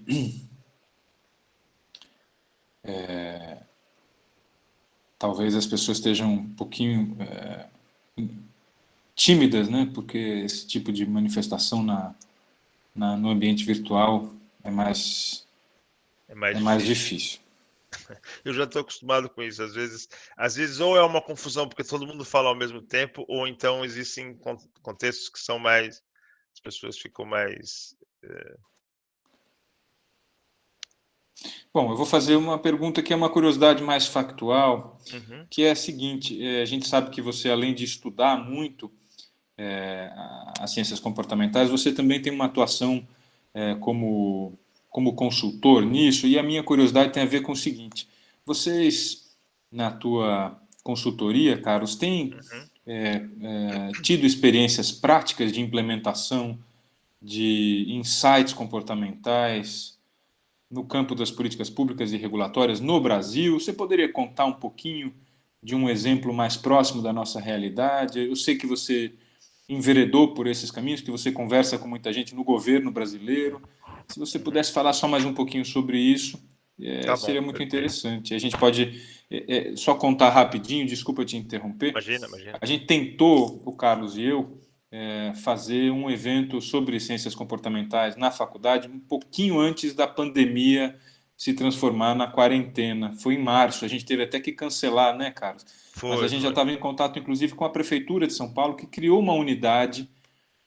talvez as pessoas estejam um pouquinho tímidas, né? Porque esse tipo de manifestação no ambiente virtual é mais difícil. Eu já estou acostumado com isso. Às vezes ou é uma confusão porque todo mundo fala ao mesmo tempo, ou então existem contextos que são mais, as pessoas ficam mais Bom, eu vou fazer uma pergunta que é uma curiosidade mais factual, que é a seguinte: a gente sabe que você, além de estudar muito as ciências comportamentais, você também tem uma atuação como consultor nisso, e a minha curiosidade tem a ver com o seguinte: vocês, na tua consultoria, Carlos, têm tido experiências práticas de implementação de insights comportamentais no campo das políticas públicas e regulatórias no Brasil? Você poderia contar um pouquinho de um exemplo mais próximo da nossa realidade? Eu sei que você enveredou por esses caminhos, que você conversa com muita gente no governo brasileiro. Se você pudesse falar só mais um pouquinho sobre isso, Tá bom, seria muito perfeito. interessante. A gente pode só contar rapidinho, desculpa te interromper. Imagina. A gente tentou, o Carlos e eu, fazer um evento sobre ciências comportamentais na faculdade um pouquinho antes da pandemia se transformar na quarentena. Foi em março, a gente teve até que cancelar, né, Carlos? Mas a gente já estava em contato, inclusive, com a Prefeitura de São Paulo, que criou uma unidade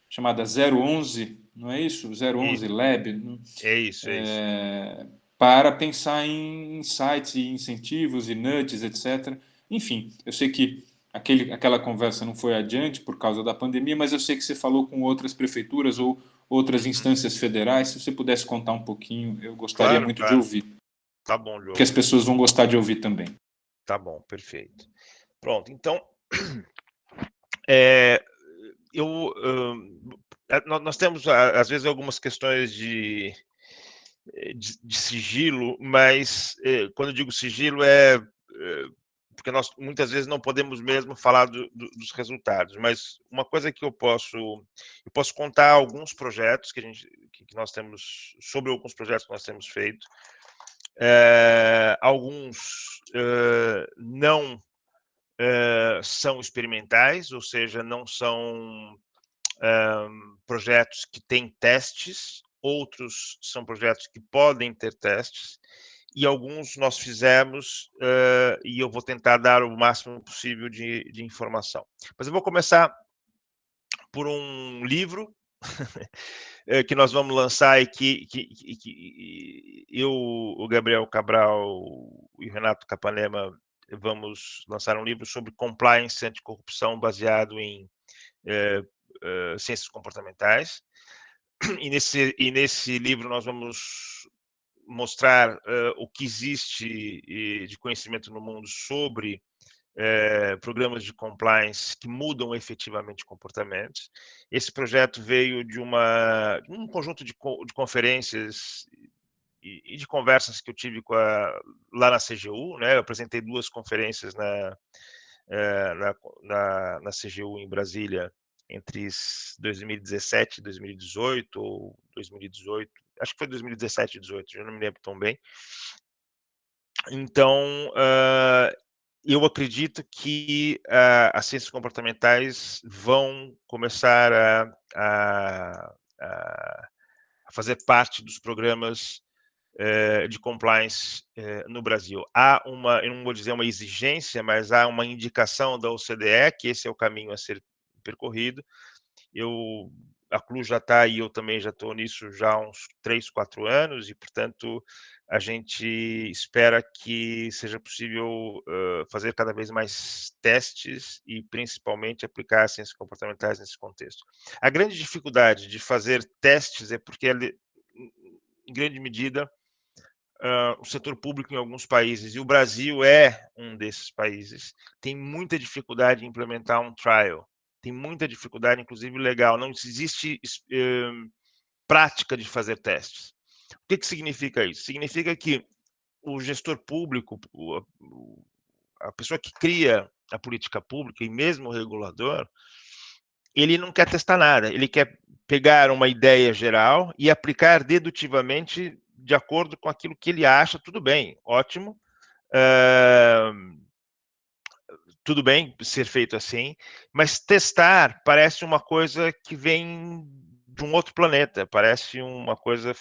chamada 011, não é isso? E 011 Lab, é isso, é isso. para pensar em insights e incentivos e nudges, etc. Enfim, eu sei que aquela conversa não foi adiante por causa da pandemia, mas eu sei que você falou com outras prefeituras ou outras Uhum. instâncias federais. Se você pudesse contar um pouquinho, eu gostaria Claro, muito de claro. ouvir, Tá bom, porque as Diogo. pessoas vão gostar de ouvir também. Tá bom, perfeito. Pronto, então, é, eu, nós temos, às vezes, algumas questões de sigilo, mas quando eu digo sigilo porque nós muitas vezes não podemos mesmo falar dos resultados, mas uma coisa que eu posso contar alguns projetos que nós temos, sobre alguns projetos que nós temos feito, alguns não são experimentais, ou seja, não são projetos que têm testes, outros são projetos que podem ter testes, e alguns nós fizemos, e eu vou tentar dar o máximo possível de informação. Mas eu vou começar por um livro que nós vamos lançar e que eu, o Gabriel Cabral e o Renato Capanema vamos lançar um livro sobre compliance anticorrupção baseado em ciências comportamentais. E nesse livro nós vamos mostrar o que existe de conhecimento no mundo sobre programas de compliance que mudam efetivamente comportamentos. Esse projeto veio de um conjunto de conferências e de conversas que eu tive lá na CGU, né? Eu apresentei 2 conferências na CGU em Brasília entre 2017 e 2018, ou 2018, acho que foi 2017 e 2018, já não me lembro tão bem. Então, eu acredito que as ciências comportamentais vão começar a fazer parte dos programas de compliance no Brasil. Há eu não vou dizer uma exigência, mas há uma indicação da OCDE que esse é o caminho a ser percorrido. A CLU já está e eu também já estou nisso já há uns 3, 4 anos, e, portanto, a gente espera que seja possível fazer cada vez mais testes e, principalmente, aplicar ciências comportamentais nesse contexto. A grande dificuldade de fazer testes é porque, em grande medida, o setor público em alguns países, e o Brasil é um desses países, tem muita dificuldade em implementar um trial, tem muita dificuldade, inclusive legal, não existe prática de fazer testes. O que significa isso? Significa que o gestor público, a pessoa que cria a política pública e mesmo o regulador, ele não quer testar nada, ele quer pegar uma ideia geral e aplicar dedutivamente de acordo com aquilo que ele acha. Tudo bem, ótimo, tudo bem ser feito assim, mas testar parece uma coisa que vem de um outro planeta, parece uma coisa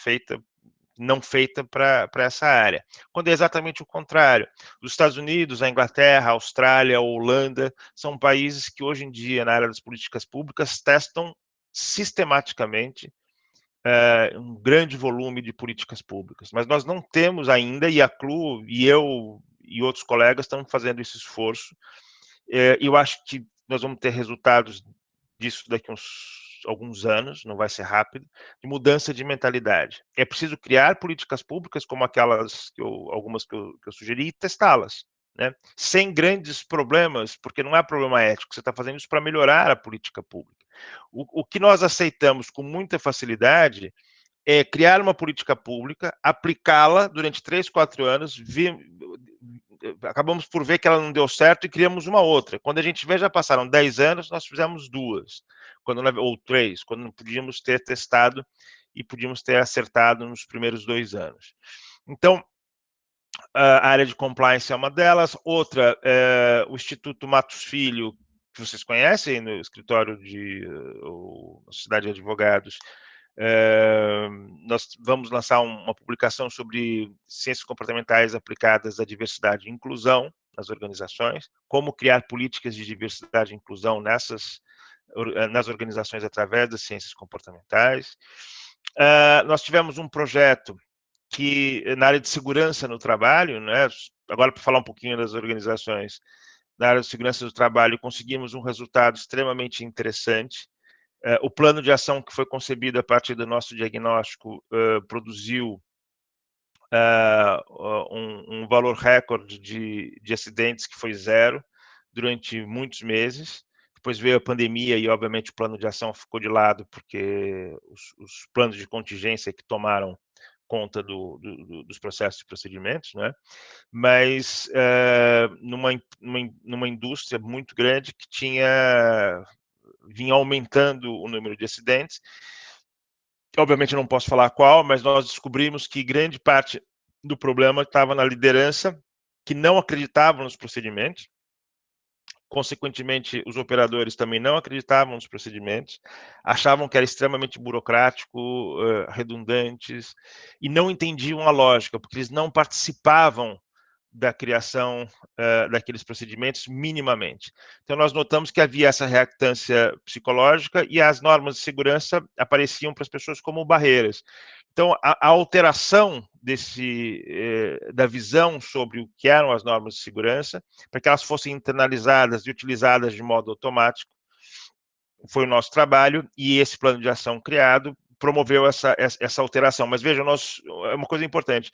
não feita para essa área, quando é exatamente o contrário. Os Estados Unidos, a Inglaterra, a Austrália, a Holanda, são países que hoje em dia, na área das políticas públicas, testam sistematicamente um grande volume de políticas públicas. Mas nós não temos ainda, e a CLU, e eu e outros colegas estamos fazendo esse esforço. Eu acho que nós vamos ter resultados disso daqui a alguns anos, não vai ser rápido, de mudança de mentalidade. É preciso criar políticas públicas como algumas que eu sugeri, e testá-las, né? Sem grandes problemas, porque não é problema ético, você está fazendo isso para melhorar a política pública. O que nós aceitamos com muita facilidade é criar uma política pública, aplicá-la durante 3, 4 anos, acabamos por ver que ela não deu certo e criamos uma outra. Quando a gente vê, já passaram 10 anos, nós fizemos 2, ou 3, quando não podíamos ter testado e podíamos ter acertado nos primeiros 2 anos. Então, a área de compliance é uma delas. Outra, o Instituto Matos Filho, que vocês conhecem, no escritório na Sociedade de Advogados, nós vamos lançar uma publicação sobre ciências comportamentais aplicadas à diversidade e inclusão nas organizações, como criar políticas de diversidade e inclusão nessas nas organizações através das ciências comportamentais. Nós tivemos um projeto que, na área de segurança no trabalho, né, agora para falar um pouquinho das organizações, na área de segurança do trabalho, conseguimos um resultado extremamente interessante. O plano de ação que foi concebido a partir do nosso diagnóstico produziu um valor recorde de acidentes que foi 0 durante muitos meses. Depois veio a pandemia e, obviamente, o plano de ação ficou de lado, porque os planos de contingência que tomaram conta dos processos e procedimentos, né? Mas numa indústria muito grande que vinha aumentando o número de acidentes. Obviamente não posso falar qual, mas nós descobrimos que grande parte do problema estava na liderança, que não acreditava nos procedimentos. Consequentemente, os operadores também não acreditavam nos procedimentos, achavam que era extremamente burocrático, redundantes, e não entendiam a lógica, porque eles não participavam da criação daqueles procedimentos minimamente. Então, nós notamos que havia essa reactância psicológica e as normas de segurança apareciam para as pessoas como barreiras. Então, a alteração da visão sobre o que eram as normas de segurança, para que elas fossem internalizadas e utilizadas de modo automático, foi o nosso trabalho, e esse plano de ação criado promoveu essa alteração. Mas veja, é uma coisa importante,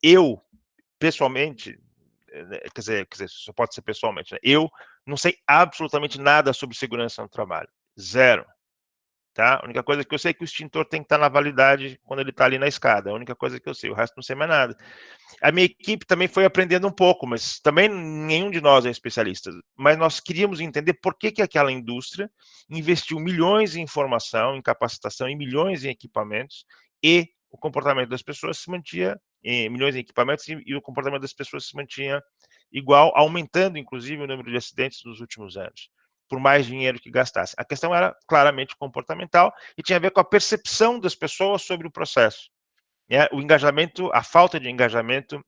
eu pessoalmente, quer dizer, só pode ser pessoalmente, né? Eu não sei absolutamente nada sobre segurança no trabalho, 0. Tá? A única coisa que eu sei é que o extintor tem que estar na validade quando ele está ali na escada. É a única coisa que eu sei, o resto não sei mais nada. A minha equipe também foi aprendendo um pouco, mas também nenhum de nós é especialista. Mas nós queríamos entender por que aquela indústria investiu milhões em informação, em capacitação, e milhões em equipamentos, e o comportamento das pessoas se mantinha, milhões em equipamentos, e o comportamento das pessoas se mantinha igual, aumentando, inclusive, o número de acidentes nos últimos anos, por mais dinheiro que gastasse. A questão era claramente comportamental e tinha a ver com a percepção das pessoas sobre o processo. O engajamento, a falta de engajamento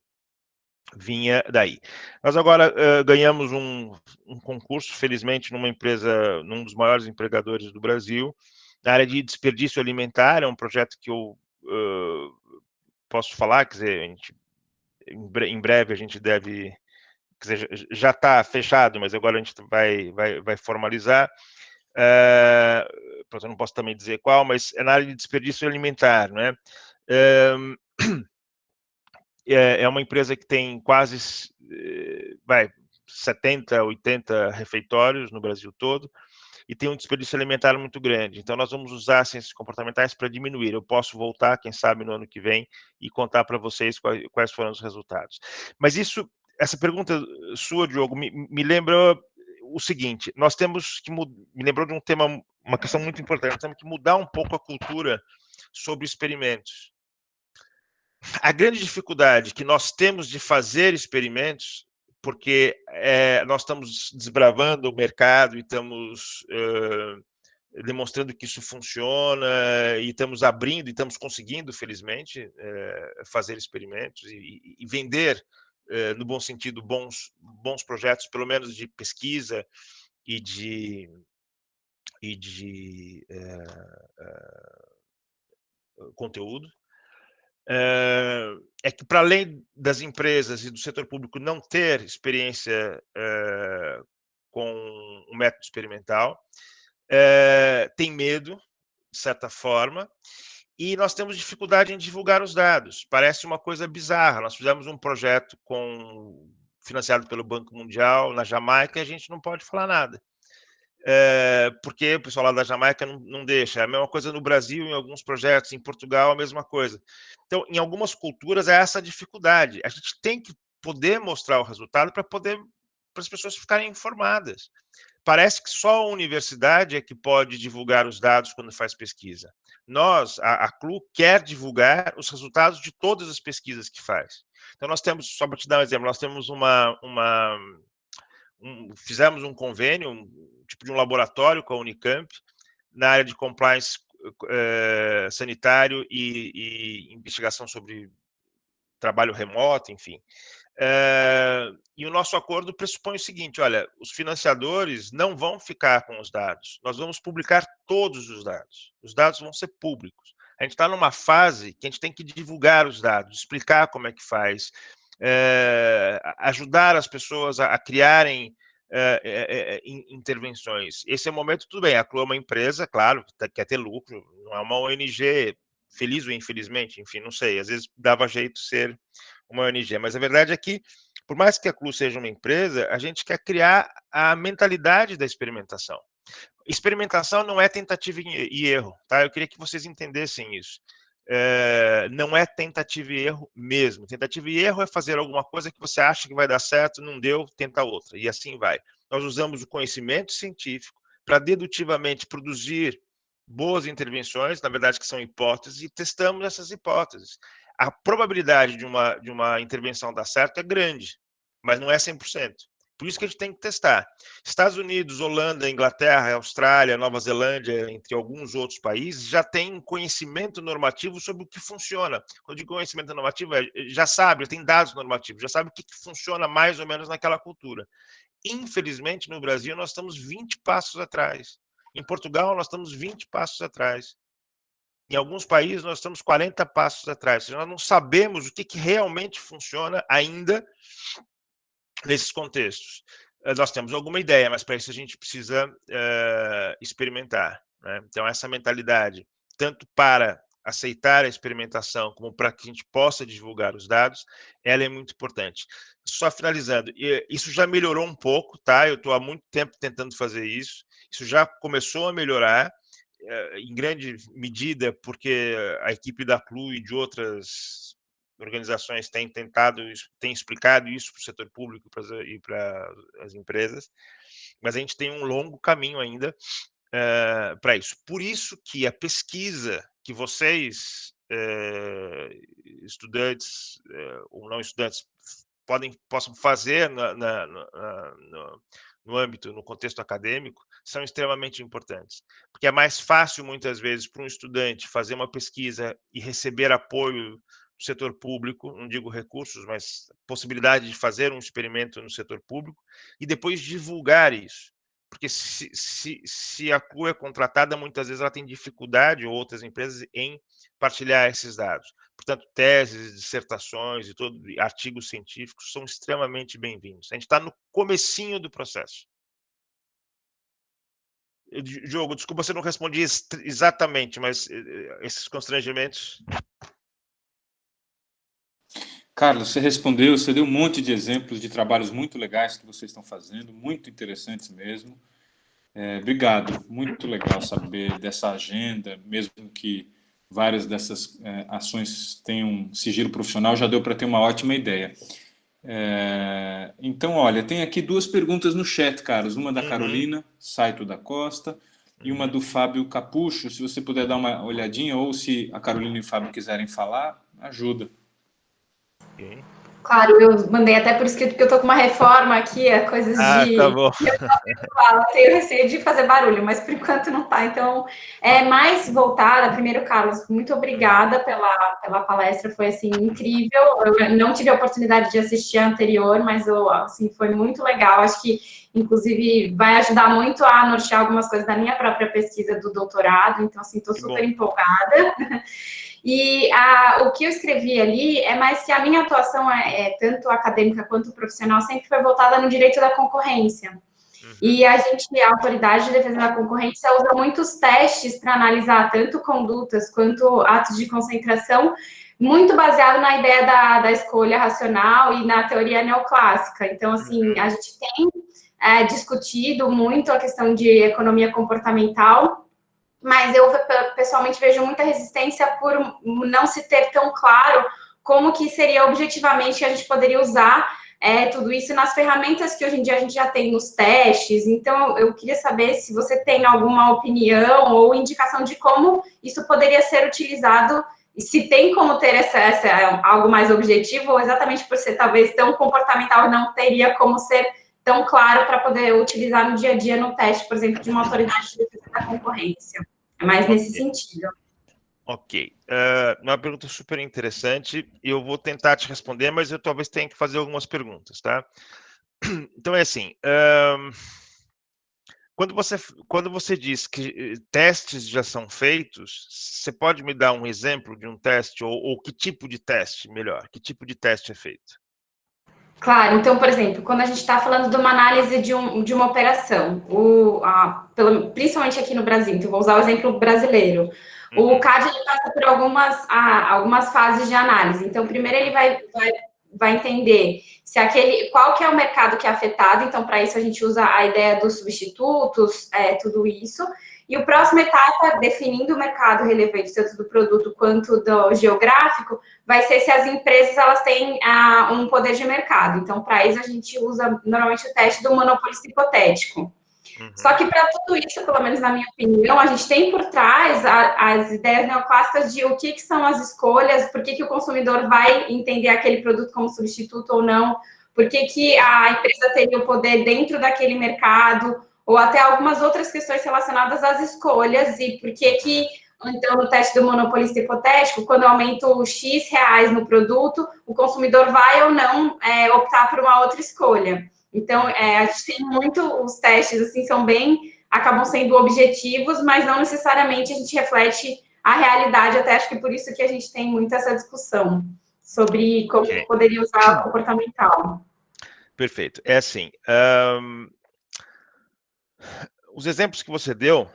vinha daí. Nós agora ganhamos um concurso, felizmente, numa empresa, num dos maiores empregadores do Brasil, na área de desperdício alimentar. É um projeto que eu posso falar, quer dizer, em breve a gente deve, quer dizer, já está fechado, mas agora a gente vai formalizar. Eu não posso também dizer qual, mas é na área de desperdício alimentar, né? É uma empresa que tem quase 70, 80 refeitórios no Brasil todo, e tem um desperdício alimentar muito grande. Então, nós vamos usar ciências comportamentais para diminuir. Eu posso voltar, quem sabe, no ano que vem, e contar para vocês quais foram os resultados. Mas essa pergunta sua, Diogo, me lembra o seguinte: nós temos que me lembrou de um tema, uma questão muito importante. Nós temos que mudar um pouco a cultura sobre experimentos. A grande dificuldade que nós temos de fazer experimentos, porque nós estamos desbravando o mercado e estamos demonstrando que isso funciona, e estamos abrindo e estamos conseguindo, felizmente, fazer experimentos e vender, no bom sentido, bons projetos, pelo menos de pesquisa e de conteúdo. É que, para além das empresas e do setor público não ter experiência com um método experimental, tem medo, de certa forma, e nós temos dificuldade em divulgar os dados. Parece uma coisa bizarra. Nós fizemos um projeto financiado pelo Banco Mundial na Jamaica, e a gente não pode falar nada. Porque o pessoal lá da Jamaica não deixa. É a mesma coisa no Brasil, em alguns projetos, em Portugal, a mesma coisa. Então, em algumas culturas, é essa dificuldade. A gente tem que poder mostrar o resultado para as pessoas ficarem informadas. Parece que só a universidade é que pode divulgar os dados quando faz pesquisa. Nós, a CLU, quer divulgar os resultados de todas as pesquisas que faz. Então, nós temos, só para te dar um exemplo, nós temos fizemos um convênio, tipo de um laboratório com a Unicamp, na área de compliance sanitário e investigação sobre trabalho remoto, enfim. E o nosso acordo pressupõe o seguinte: olha, os financiadores não vão ficar com os dados, nós vamos publicar todos os dados vão ser públicos. A gente está numa fase que a gente tem que divulgar os dados, explicar como é que faz, ajudar as pessoas a criarem intervenções. Esse é o momento, tudo bem, a CLU é uma empresa, claro, que quer ter lucro, não é uma ONG, feliz ou infelizmente, enfim, não sei, às vezes dava jeito ser uma ONG, mas a verdade é que, por mais que a CLU seja uma empresa, a gente quer criar a mentalidade da experimentação. Experimentação não é tentativa e erro, tá? Eu queria que vocês entendessem isso. Não é tentativa e erro mesmo. Tentativa e erro é fazer alguma coisa que você acha que vai dar certo, não deu, tenta outra, e assim vai. Nós usamos o conhecimento científico para dedutivamente produzir boas intervenções, na verdade que são hipóteses, e testamos essas hipóteses. A probabilidade de uma intervenção dar certo é grande, mas não é 100%. Por isso que a gente tem que testar. Estados Unidos, Holanda, Inglaterra, Austrália, Nova Zelândia, entre alguns outros países, já tem conhecimento normativo sobre o que funciona. Quando eu digo conhecimento normativo, já sabe, já tem dados normativos, já sabe o que funciona mais ou menos naquela cultura. Infelizmente, no Brasil, nós estamos 20 passos atrás. Em Portugal, nós estamos 20 passos atrás. Em alguns países, nós estamos 40 passos atrás. Ou seja, nós não sabemos o que realmente funciona ainda nesses contextos. Nós temos alguma ideia, mas para isso a gente precisa experimentar, né? Então, essa mentalidade, tanto para aceitar a experimentação, como para que a gente possa divulgar os dados, ela é muito importante. Só finalizando, isso já melhorou um pouco, tá? Eu estou há muito tempo tentando fazer isso, isso já começou a melhorar, em grande medida porque a equipe da CLU e de outras organizações têm tentado, têm explicado isso para o setor público e para as empresas, mas a gente tem um longo caminho ainda para isso. Por isso que a pesquisa que vocês, estudantes ou não estudantes, possam fazer no âmbito, no contexto acadêmico, são extremamente importantes. Porque é mais fácil, muitas vezes, para um estudante fazer uma pesquisa e receber apoio do setor público, não digo recursos, mas possibilidade de fazer um experimento no setor público e depois divulgar isso. Porque se a CLU é contratada, muitas vezes ela tem dificuldade, ou outras empresas, em partilhar esses dados. Portanto, teses, dissertações e artigos científicos são extremamente bem-vindos. A gente está no comecinho do processo. Diogo, desculpa se eu não respondi exatamente, mas esses constrangimentos... Carlos, você respondeu, você deu um monte de exemplos de trabalhos muito legais que vocês estão fazendo, muito interessantes mesmo. Obrigado, muito legal saber dessa agenda, mesmo que várias dessas ações tenham sigilo profissional, já deu para ter uma ótima ideia. Então, olha, tem aqui duas perguntas no chat, Carlos, uma da Carolina Saito da Costa e uma do Fábio Capucho. Se você puder dar uma olhadinha, ou se a Carolina e o Fábio quiserem falar, ajuda. Okay. Claro, eu mandei até por escrito, porque eu tô com uma reforma aqui, coisas de... Tá bom. Eu tenho receio de fazer barulho, mas por enquanto não tá. Então, é mais voltada. Primeiro, Carlos, muito obrigada pela palestra, foi, assim, incrível. Eu não tive a oportunidade de assistir a anterior, mas, assim, foi muito legal. Acho que, inclusive, vai ajudar muito a nortear algumas coisas da minha própria pesquisa do doutorado. Então, assim, tô super empolgada. E o que eu escrevi ali é mais que a minha atuação, tanto acadêmica quanto profissional, sempre foi voltada no direito da concorrência. E a Autoridade de Defesa da Concorrência, usa muitos testes para analisar tanto condutas quanto atos de concentração, muito baseado na ideia da escolha racional e na teoria neoclássica. Então, assim, a gente tem discutido muito a questão de economia comportamental, mas eu pessoalmente vejo muita resistência por não se ter tão claro como que seria objetivamente que a gente poderia usar tudo isso nas ferramentas que hoje em dia a gente já tem nos testes. Então, eu queria saber se você tem alguma opinião ou indicação de como isso poderia ser utilizado, e se tem como ter algo mais objetivo, ou exatamente por ser talvez tão comportamental, não teria como ser tão claro para poder utilizar no dia a dia no teste, por exemplo, de uma autoridade de defesa da concorrência. É mais nesse sentido. Ok. Uma pergunta super interessante. Eu vou tentar te responder, mas eu talvez tenha que fazer algumas perguntas, tá? Então, é assim, quando você diz que testes já são feitos, você pode me dar um exemplo de um teste, ou que tipo de teste, melhor, que tipo de teste é feito? Claro, então, por exemplo, quando a gente está falando de uma análise de uma operação, principalmente aqui no Brasil, então vou usar o exemplo brasileiro. O CAD ele passa por algumas fases de análise. Então, primeiro ele vai entender qual que é o mercado que é afetado. Então, para isso a gente usa a ideia dos substitutos, tudo isso. E a próxima etapa, definindo o mercado relevante, tanto do produto quanto do geográfico, vai ser se as empresas elas têm um poder de mercado. Então, para isso, a gente usa normalmente o teste do monopolista hipotético. Só que para tudo isso, pelo menos na minha opinião, a gente tem por trás as ideias neoclássicas de o que são as escolhas, por que o consumidor vai entender aquele produto como substituto ou não, por que a empresa teria o poder dentro daquele mercado, ou até algumas outras questões relacionadas às escolhas, e por que então, no teste do monopolista hipotético, quando eu aumento X reais no produto, o consumidor vai ou não optar por uma outra escolha. Então, a gente tem muito, os testes, assim, acabam sendo objetivos, mas não necessariamente a gente reflete a realidade, até acho que por isso que a gente tem muito essa discussão sobre como poderia usar o comportamental. Perfeito. É assim, os exemplos que você deu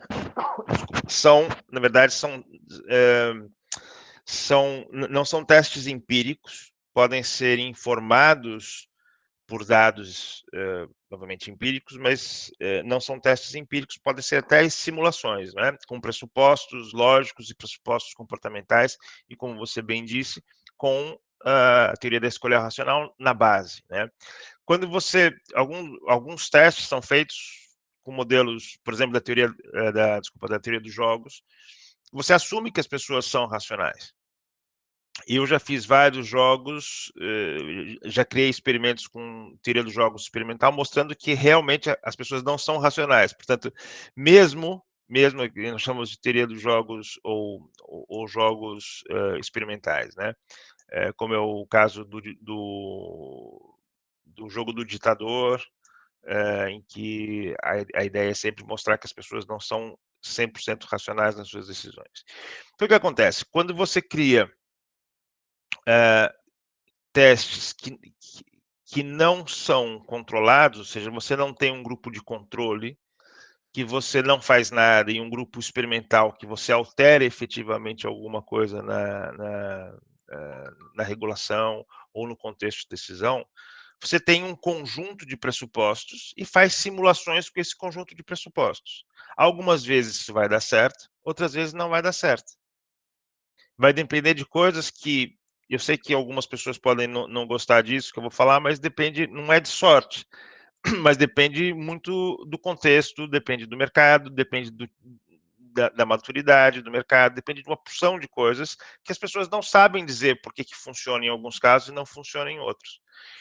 são, na verdade, não são testes empíricos, podem ser informados por dados, novamente, empíricos, mas não são testes empíricos, podem ser até simulações, né? Com pressupostos lógicos e pressupostos comportamentais, e como você bem disse, com a teoria da escolha racional na base, né? Quando alguns testes são feitos com modelos, por exemplo, da teoria dos jogos, você assume que as pessoas são racionais. Eu já fiz vários jogos, já criei experimentos com teoria dos jogos experimental, mostrando que realmente as pessoas não são racionais. Portanto, mesmo nós chamamos de teoria dos jogos ou jogos experimentais, né? Como é o caso do jogo do ditador, em que a ideia é sempre mostrar que as pessoas não são 100% racionais nas suas decisões. Então, o que acontece? Quando você cria testes que não são controlados, ou seja, você não tem um grupo de controle, que você não faz nada, e um grupo experimental que você altera efetivamente alguma coisa na regulação ou no contexto de decisão, você tem um conjunto de pressupostos e faz simulações com esse conjunto de pressupostos. Algumas vezes isso vai dar certo, outras vezes não vai dar certo. Vai depender de coisas que eu sei que algumas pessoas podem não gostar disso que eu vou falar, mas depende, não é de sorte, mas depende muito do contexto, depende do mercado, depende da maturidade do mercado, depende de uma porção de coisas que as pessoas não sabem dizer por que funciona em alguns casos e não funciona em outros.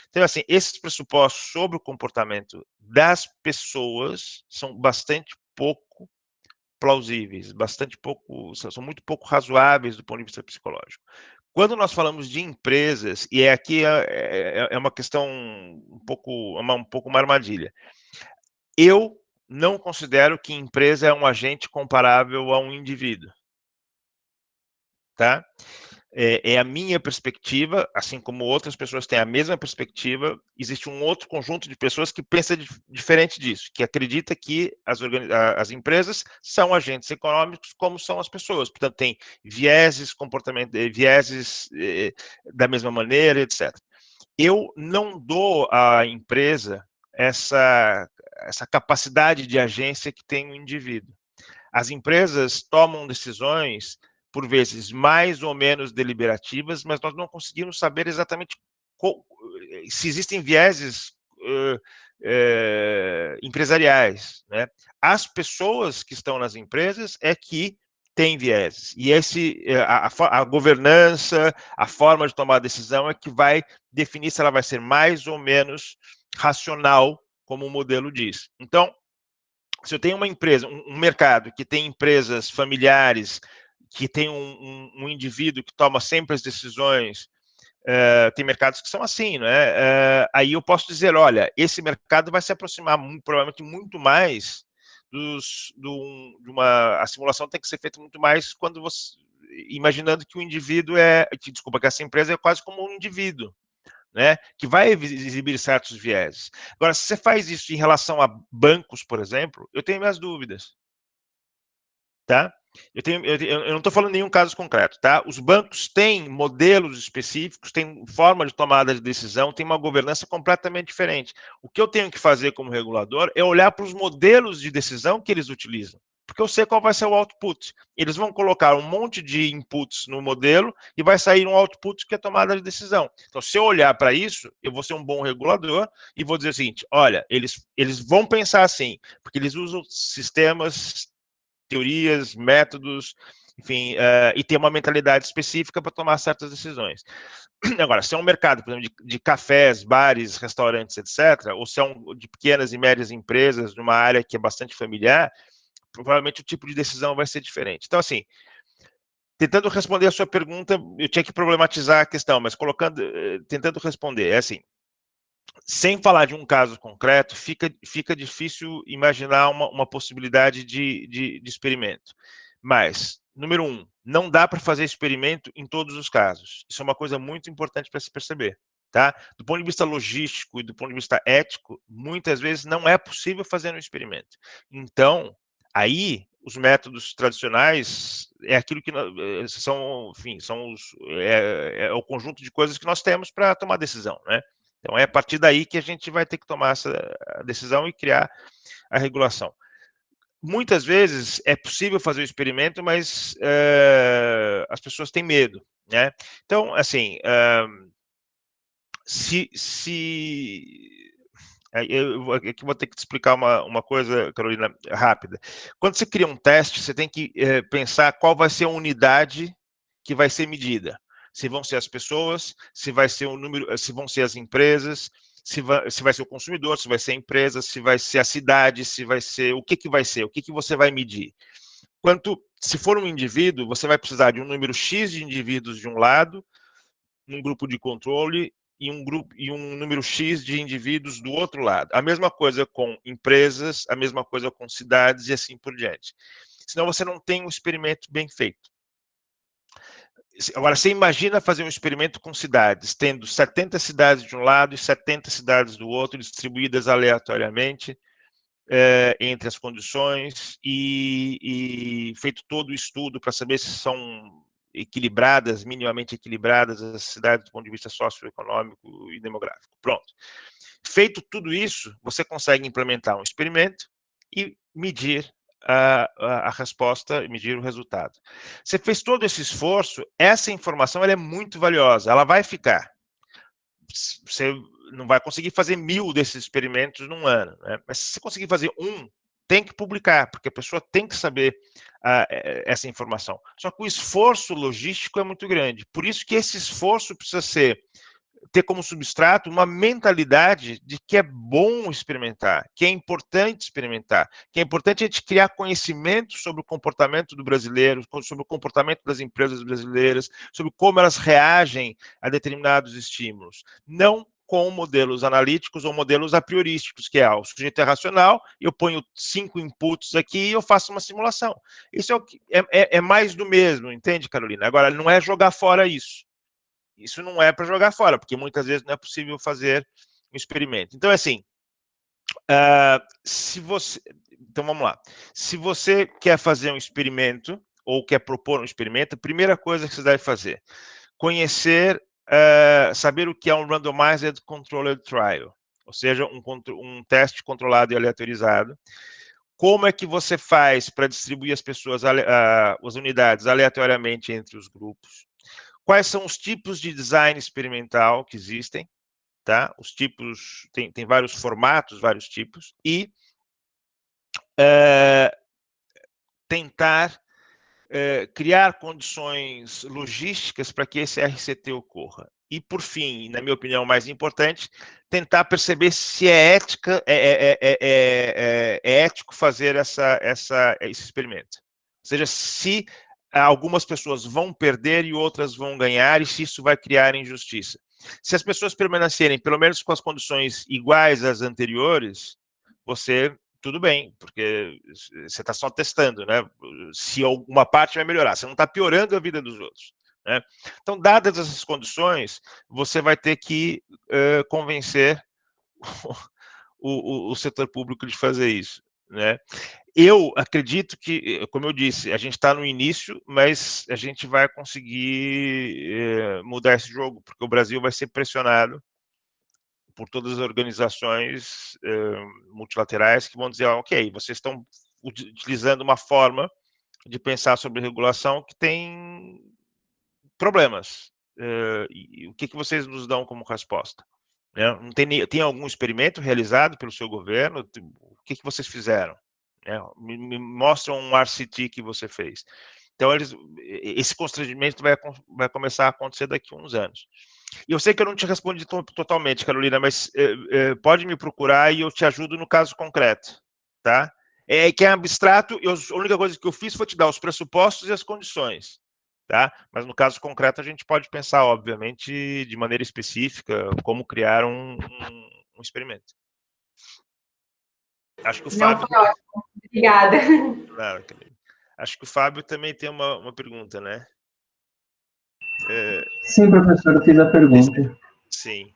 Então, assim, esses pressupostos sobre o comportamento das pessoas são bastante pouco plausíveis, são muito pouco razoáveis do ponto de vista psicológico. Quando nós falamos de empresas, e aqui é uma questão um pouco uma armadilha, eu não considero que empresa é um agente comparável a um indivíduo, tá? É a minha perspectiva, assim como outras pessoas têm a mesma perspectiva, existe um outro conjunto de pessoas que pensa diferente disso, que acredita que as empresas são agentes econômicos como são as pessoas, portanto tem vieses, vieses da mesma maneira, etc. Eu não dou à empresa essa capacidade de agência que tem o indivíduo. As empresas tomam decisões por vezes mais ou menos deliberativas, mas nós não conseguimos saber exatamente se existem vieses empresariais, né? As pessoas que estão nas empresas é que têm vieses, e a governança, a forma de tomar a decisão é que vai definir se ela vai ser mais ou menos racional, como o modelo diz. Então, se eu tenho uma empresa, um mercado que tem empresas familiares que tem um indivíduo que toma sempre as decisões, tem mercados que são assim, né? Aí eu posso dizer, olha, esse mercado vai se aproximar provavelmente muito mais a simulação tem que ser feita muito mais quando você, imaginando que o indivíduo que essa empresa é quase como um indivíduo, né, que vai exibir certos vieses. Agora, se você faz isso em relação a bancos, por exemplo, eu tenho minhas dúvidas, tá? Eu não estou falando nenhum caso concreto, tá? Os bancos têm modelos específicos, têm forma de tomada de decisão, têm uma governança completamente diferente. O que eu tenho que fazer como regulador é olhar para os modelos de decisão que eles utilizam, porque eu sei qual vai ser o output. Eles vão colocar um monte de inputs no modelo e vai sair um output que é tomada de decisão. Então, se eu olhar para isso, eu vou ser um bom regulador e vou dizer o seguinte, olha, eles vão pensar assim, porque eles usam sistemas, teorias, métodos, enfim, e ter uma mentalidade específica para tomar certas decisões. Agora, se é um mercado, por exemplo, de cafés, bares, restaurantes, etc., ou se é de pequenas e médias empresas, numa área que é bastante familiar, provavelmente o tipo de decisão vai ser diferente. Então, assim, tentando responder a sua pergunta, eu tinha que problematizar a questão, mas tentando responder, é assim, sem falar de um caso concreto, fica difícil imaginar uma possibilidade de experimento. Mas, número 1, não dá para fazer experimento em todos os casos. Isso é uma coisa muito importante para se perceber. Tá? Do ponto de vista logístico e do ponto de vista ético, muitas vezes não é possível fazer um experimento. Então, aí, os métodos tradicionais é aquilo que são, enfim, é o conjunto de coisas que nós temos para tomar decisão, né? Então, é a partir daí que a gente vai ter que tomar essa decisão e criar a regulação. Muitas vezes é possível fazer o experimento, mas as pessoas têm medo, né? Então, assim, aqui vou ter que te explicar uma coisa, Carolina, rápida. Quando você cria um teste, você tem que pensar qual vai ser a unidade que vai ser medida. Se vão ser as pessoas, se vai ser o número, se vão ser as empresas, se vai ser o consumidor, se vai ser a empresa, se vai ser a cidade, se vai ser o que vai ser, o que você vai medir. Se for um indivíduo, você vai precisar de um número X de indivíduos de um lado, um grupo de controle e um número X de indivíduos do outro lado. A mesma coisa com empresas, a mesma coisa com cidades e assim por diante. Senão você não tem um experimento bem feito. Agora, você imagina fazer um experimento com cidades, tendo 70 cidades de um lado e 70 cidades do outro, distribuídas aleatoriamente entre as condições e feito todo o estudo para saber se são equilibradas, minimamente equilibradas as cidades do ponto de vista socioeconômico e demográfico. Pronto. Feito tudo isso, você consegue implementar um experimento e medir a resposta, medir o resultado. Você fez todo esse esforço, essa informação ela é muito valiosa, ela vai ficar. Você não vai conseguir fazer 1000 desses experimentos num ano, né? Mas se você conseguir fazer tem que publicar, porque a pessoa tem que saber essa informação. Só que o esforço logístico é muito grande. Por isso que esse esforço precisa ter como substrato uma mentalidade de que é bom experimentar, que é importante experimentar, que é importante a gente criar conhecimento sobre o comportamento do brasileiro, sobre o comportamento das empresas brasileiras, sobre como elas reagem a determinados estímulos. Não com modelos analíticos ou modelos a priorísticos, que é o sujeito é racional, eu ponho 5 inputs aqui e eu faço uma simulação. Isso é mais do mesmo, entende, Carolina? Agora, não é jogar fora isso. Isso não é para jogar fora, porque muitas vezes não é possível fazer um experimento. Então, assim, então, vamos lá. Se você quer fazer um experimento, ou quer propor um experimento, a primeira coisa que você deve fazer, conhecer, saber o que é um Randomized Controlled Trial, ou seja, um teste controlado e aleatorizado. Como é que você faz para distribuir as unidades aleatoriamente entre os grupos? Quais são os tipos de design experimental que existem, tá? Os tipos, tem vários formatos, vários tipos, e tentar criar condições logísticas para que esse RCT ocorra. E, por fim, na minha opinião, mais importante, tentar perceber se é ético fazer esse experimento. Ou seja, se algumas pessoas vão perder e outras vão ganhar, e se isso vai criar injustiça. Se as pessoas permanecerem, pelo menos com as condições iguais às anteriores, tudo bem, porque você está só testando, né? Se alguma parte vai melhorar, você não está piorando a vida dos outros, né? Então, dadas essas condições, você vai ter que convencer o setor público de fazer isso, né? Eu acredito que, como eu disse, a gente está no início, mas a gente vai conseguir mudar esse jogo, porque o Brasil vai ser pressionado por todas as organizações multilaterais que vão dizer, ok, vocês estão utilizando uma forma de pensar sobre regulação que tem problemas. E o que vocês nos dão como resposta? Não tem algum experimento realizado pelo seu governo? O que vocês fizeram? Me mostra um RCT que você fez. Então, esse constrangimento vai começar a acontecer daqui a uns anos. E eu sei que eu não te respondi totalmente, Carolina, mas pode me procurar e eu te ajudo no caso concreto, tá? Que é abstrato, a única coisa que eu fiz foi te dar os pressupostos e as condições, tá? Mas no caso concreto a gente pode pensar, obviamente, de maneira específica, como criar um experimento. Acho que o Fábio... Não, foi ótimo. Obrigada. Claro, acho que o Fábio também tem uma pergunta, né? Sim, professor, eu fiz a pergunta. Sim.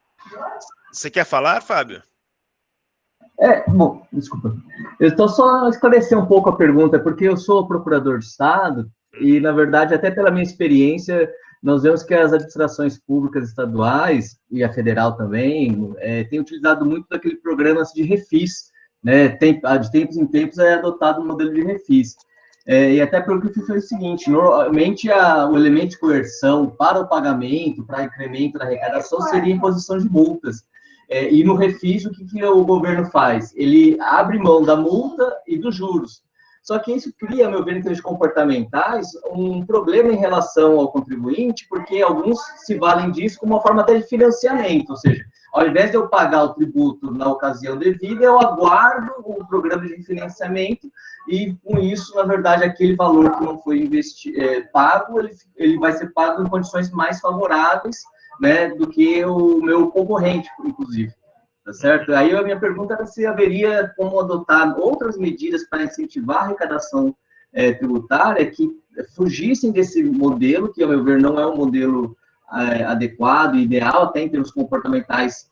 Você quer falar, Fábio? Bom, desculpa. Eu estou só esclarecer um pouco a pergunta, porque eu sou procurador de Estado e, na verdade, até pela minha experiência, nós vemos que as administrações públicas estaduais e a federal também têm utilizado muito daquele programas de refis, né? De tempos em tempos é adotado o modelo de refis. E até porque foi o seguinte, normalmente o elemento de coerção para o pagamento, para incremento da arrecadação, seria imposição de multas. E no refis, o que o governo faz? Ele abre mão da multa e dos juros. Só que isso cria, a meu ver, em termos comportamentais, um problema em relação ao contribuinte, porque alguns se valem disso como uma forma até de financiamento, ou seja, ao invés de eu pagar o tributo na ocasião devida, eu aguardo o programa de financiamento e, com isso, na verdade, aquele valor que não foi pago, ele vai ser pago em condições mais favoráveis, né, do que o meu concorrente, inclusive. Tá certo? Aí a minha pergunta era se haveria como adotar outras medidas para incentivar a arrecadação tributária que fugissem desse modelo, que, ao meu ver, não é um modelo adequado, ideal, até em termos comportamentais,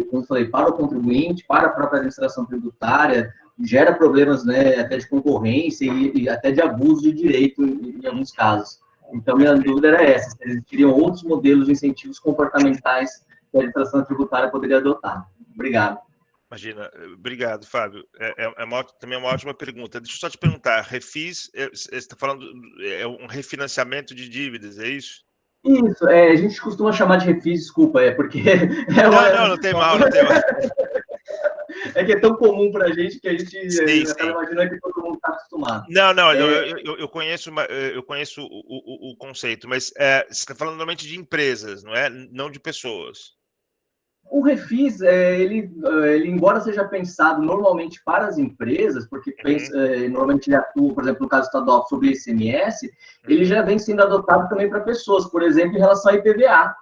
como eu falei, para o contribuinte, para a própria administração tributária, gera problemas, né, até de concorrência e até de abuso de direito em alguns casos. Então, minha dúvida era essa, se existiriam outros modelos de incentivos comportamentais que a administração tributária poderia adotar. Obrigado. Imagina, obrigado, Fábio. Também é uma ótima pergunta. Deixa eu só te perguntar, refis, você está falando, um refinanciamento de dívidas, é isso? Isso, a gente costuma chamar de refis, desculpa, porque... Não tem mal, não tem mal. É que é tão comum para a gente que a gente acaba imaginando que todo mundo está acostumado. Eu conheço o conceito, mas você está falando normalmente de empresas, não é? Não de pessoas. O refis, ele, embora seja pensado normalmente para as empresas, porque normalmente ele atua, por exemplo, no caso estadual, sobre ICMS, ele já vem sendo adotado também para pessoas, por exemplo, em relação ao IPVA.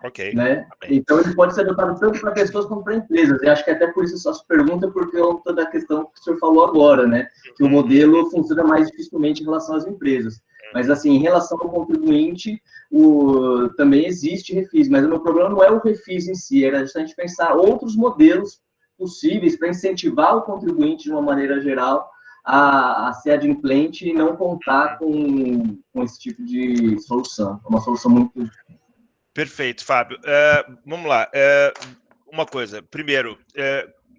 Ok. Né? Então, ele pode ser adotado tanto para pessoas como para empresas. Eu acho que até por isso a sua pergunta, porque é toda a questão que o senhor falou agora, né? Que o modelo funciona mais dificilmente em relação às empresas. Mas, assim, em relação ao contribuinte, também existe refis, mas o meu problema não é o refis em si, era justamente pensar outros modelos possíveis para incentivar o contribuinte, de uma maneira geral, a ser adimplente e não contar com esse tipo de solução. É uma solução muito... Perfeito, Fábio. Vamos lá. Uma coisa. Primeiro,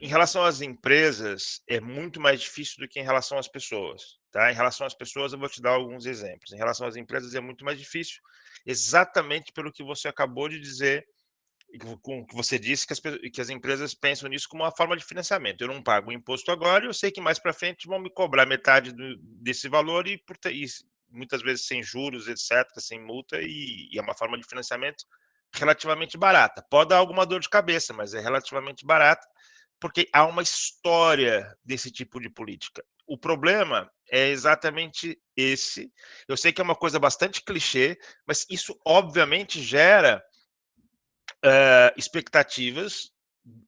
em relação às empresas, é muito mais difícil do que em relação às pessoas. Tá? Em relação às pessoas, eu vou te dar alguns exemplos. Em relação às empresas, é muito mais difícil, exatamente pelo que você acabou de dizer, com o que você disse, que as empresas pensam nisso como uma forma de financiamento. Eu não pago o imposto agora, eu sei que mais para frente vão me cobrar metade desse valor e muitas vezes sem juros, etc., sem multa, e é uma forma de financiamento relativamente barata. Pode dar alguma dor de cabeça, mas é relativamente barata, porque há uma história desse tipo de política. o problema é exatamente esse. Eu sei que é uma coisa bastante clichê, mas isso obviamente gera expectativas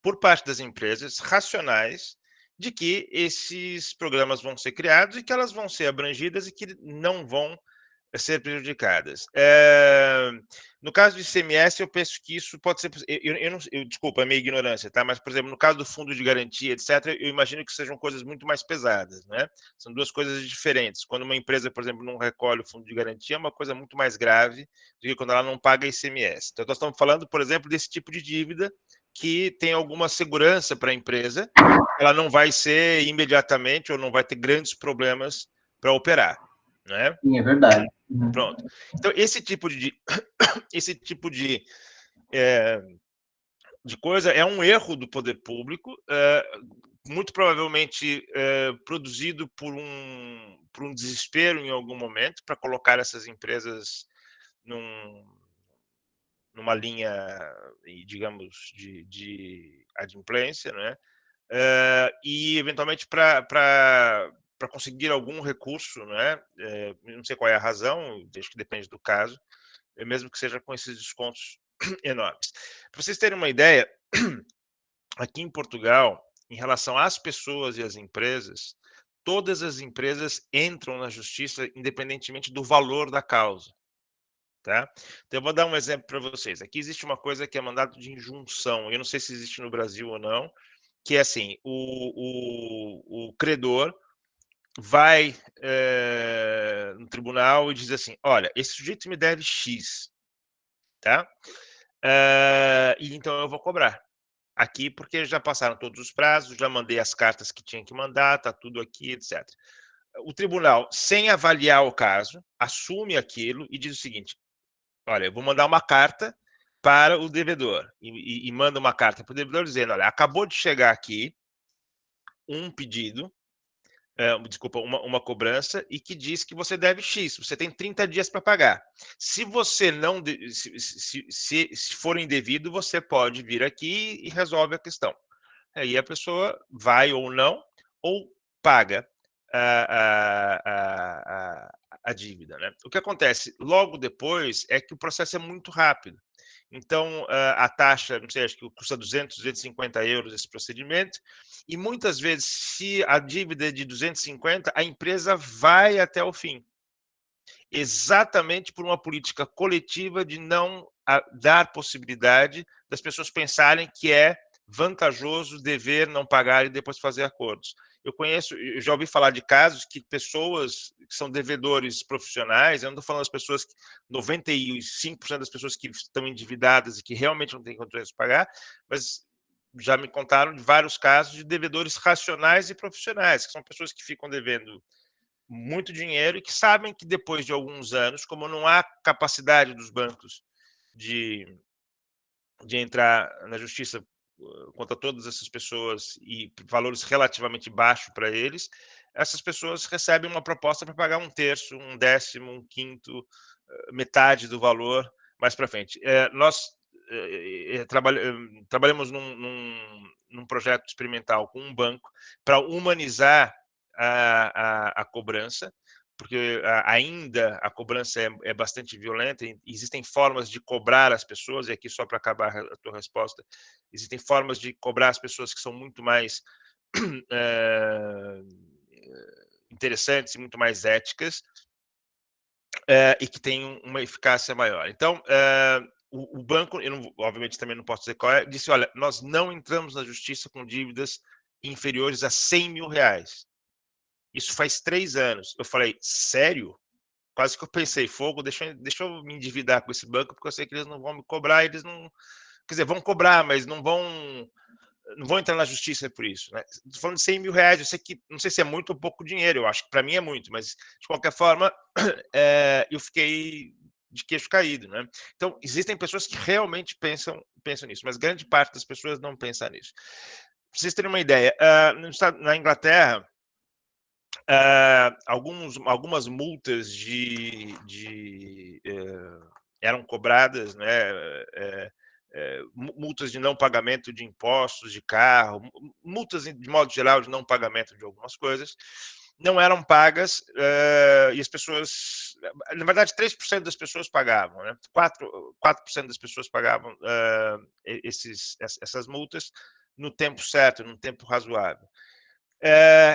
por parte das empresas racionais de que esses programas vão ser criados e que elas vão ser abrangidas e que não vão ser prejudicadas. No caso do ICMS, eu penso que isso pode ser. Desculpa a minha ignorância, tá? Mas, por exemplo, no caso do fundo de garantia, etc., eu imagino que sejam coisas muito mais pesadas, né? São duas coisas diferentes. Quando uma empresa, por exemplo, não recolhe o fundo de garantia, é uma coisa muito mais grave do que quando ela não paga ICMS. Então, nós estamos falando, por exemplo, desse tipo de dívida que tem alguma segurança para a empresa, ela não vai ser imediatamente ou não vai ter grandes problemas para operar, né? Sim, é verdade. Pronto. Então, esse tipo de coisa é um erro do poder público, muito provavelmente produzido por um desespero em algum momento para colocar essas empresas numa linha, digamos, de adimplência, né? E eventualmente para conseguir algum recurso, né? Não sei qual é a razão, acho que depende do caso, mesmo que seja com esses descontos enormes. Para vocês terem uma ideia, aqui em Portugal, em relação às pessoas e às empresas, todas as empresas entram na justiça independentemente do valor da causa. Tá? Então, eu vou dar um exemplo para vocês. Aqui existe uma coisa que é mandado de injunção. Eu não sei se existe no Brasil ou não, que é assim: o credor vai no tribunal e diz assim: olha, esse sujeito me deve X, tá? E então eu vou cobrar aqui, porque já passaram todos os prazos, já mandei as cartas que tinha que mandar, tá tudo aqui, etc. O tribunal, sem avaliar o caso, assume aquilo e diz o seguinte: olha, eu vou mandar uma carta para o devedor e manda uma carta para o devedor dizendo: olha, acabou de chegar aqui um pedido, desculpa, uma cobrança e que diz que você deve X, você tem 30 dias para pagar. Se você não, se for indevido, você pode vir aqui e resolve a questão. Aí a pessoa vai ou não, ou paga a dívida, né? O que acontece logo depois é que o processo é muito rápido. Então, a taxa, não sei, acho que custa 200, 250 euros esse procedimento, e muitas vezes, se a dívida é de 250, a empresa vai até o fim, exatamente por uma política coletiva de não dar possibilidade das pessoas pensarem que é vantajoso dever não pagar e depois fazer acordos. Eu já ouvi falar de casos que pessoas que são devedores profissionais, eu não estou falando das pessoas, 95% das pessoas que estão endividadas e que realmente não têm condições de pagar, mas já me contaram de vários casos de devedores racionais e profissionais, que são pessoas que ficam devendo muito dinheiro e que sabem que depois de alguns anos, como não há capacidade dos bancos de entrar na justiça contra todas essas pessoas e valores relativamente baixos para eles, essas pessoas recebem uma proposta para pagar um terço, um décimo, um quinto, metade do valor mais para frente. Nós trabalhamos num projeto experimental com um banco para humanizar a cobrança, porque ainda a cobrança é bastante violenta, e existem formas de cobrar as pessoas, e aqui só para acabar a tua resposta, existem formas de cobrar as pessoas que são muito mais interessantes e muito mais éticas, e que têm uma eficácia maior. Então, o banco, obviamente também não posso dizer qual é, disse: olha, nós não entramos na justiça com dívidas inferiores a 100 mil reais. Isso faz 3 anos. Eu falei: sério? Quase que eu pensei: fogo, deixa eu me endividar com esse banco, porque eu sei que eles não vão me cobrar, eles não... Quer dizer, vão cobrar, mas não vão entrar na justiça por isso, né? Tô falando de 100 mil reais, eu sei que, não sei se é muito ou pouco dinheiro, eu acho que para mim é muito, mas de qualquer forma, eu fiquei de queixo caído, né? Então, existem pessoas que realmente pensam nisso, mas grande parte das pessoas não pensa nisso. Para vocês terem uma ideia, na Inglaterra, algumas multas eram cobradas, né? Multas de não pagamento de impostos de carro, multas de modo geral de não pagamento de algumas coisas. não eram pagas, e as pessoas, na verdade, 3% das pessoas pagavam, né? 4% das pessoas pagavam essas multas no tempo certo, num tempo razoável.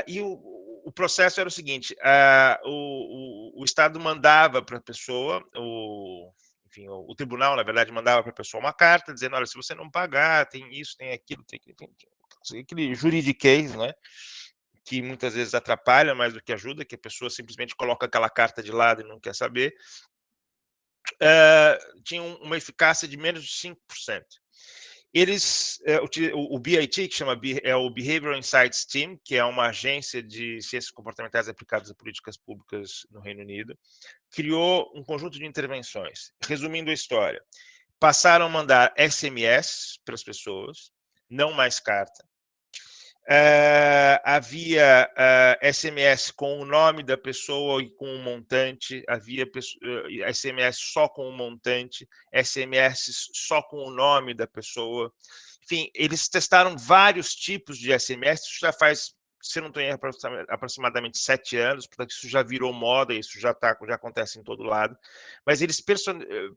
E o processo era o seguinte: o Estado mandava para a pessoa, enfim, o tribunal, na verdade, mandava para a pessoa uma carta dizendo: olha, se você não pagar, tem isso, tem aquilo, tem aquele juridiquês, né? Que muitas vezes atrapalha mais do que ajuda, que a pessoa simplesmente coloca aquela carta de lado e não quer saber, tinham uma eficácia de menos de 5%. Eles, o BIT, que chama o Behavioral Insights Team, que é uma agência de ciências comportamentais aplicadas a políticas públicas no Reino Unido, criou um conjunto de intervenções. Resumindo a história, passaram a mandar SMS para as pessoas, não mais carta. Havia SMS com o nome da pessoa e com o montante, havia SMS só com o montante, SMS só com o nome da pessoa. Enfim, eles testaram vários tipos de SMS, isso já faz, se não estou em aproximadamente 7 anos, portanto isso já virou moda, isso já acontece em todo lado, mas eles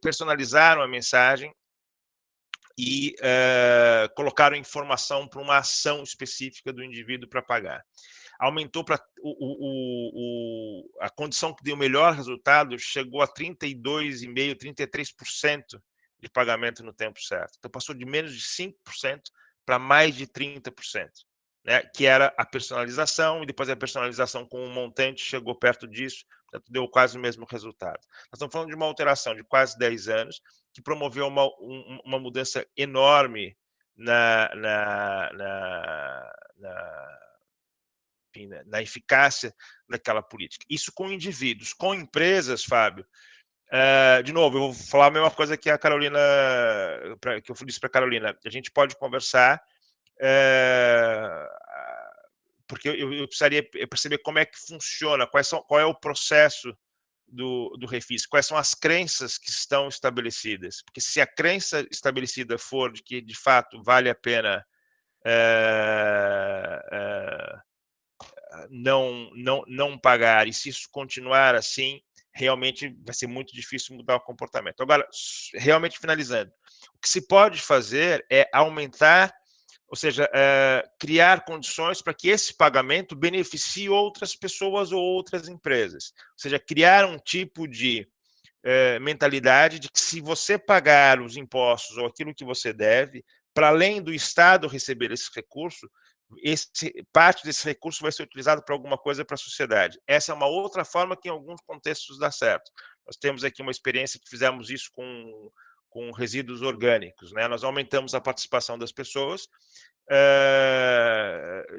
personalizaram a mensagem e colocaram informação para uma ação específica do indivíduo para pagar. Aumentou para a condição que deu o melhor resultado, chegou a 32,5%, 33% de pagamento no tempo certo. Então passou de menos de 5% para mais de 30%. Né, que era a personalização, e depois a personalização com um montante chegou perto disso, portanto, deu quase o mesmo resultado. Nós estamos falando de uma alteração de quase 10 anos, que promoveu uma mudança enorme na eficácia daquela política. Isso com indivíduos, com empresas, Fábio. De novo, eu vou falar a mesma coisa que a Carolina, que eu disse para a Carolina. A gente pode conversar, porque eu precisaria perceber como é que funciona, qual é o processo do refis, quais são as crenças que estão estabelecidas. Porque se a crença estabelecida for de que, de fato, vale a pena não pagar, e se isso continuar assim, realmente vai ser muito difícil mudar o comportamento. Agora, realmente finalizando, o que se pode fazer é aumentar, ou seja, criar condições para que esse pagamento beneficie outras pessoas ou outras empresas. Ou seja, criar um tipo de mentalidade de que se você pagar os impostos ou aquilo que você deve, para além do Estado receber esse recurso, parte desse recurso vai ser utilizado para alguma coisa para a sociedade. Essa é uma outra forma que em alguns contextos dá certo. Nós temos aqui uma experiência que fizemos isso com resíduos orgânicos, né? Nós aumentamos a participação das pessoas,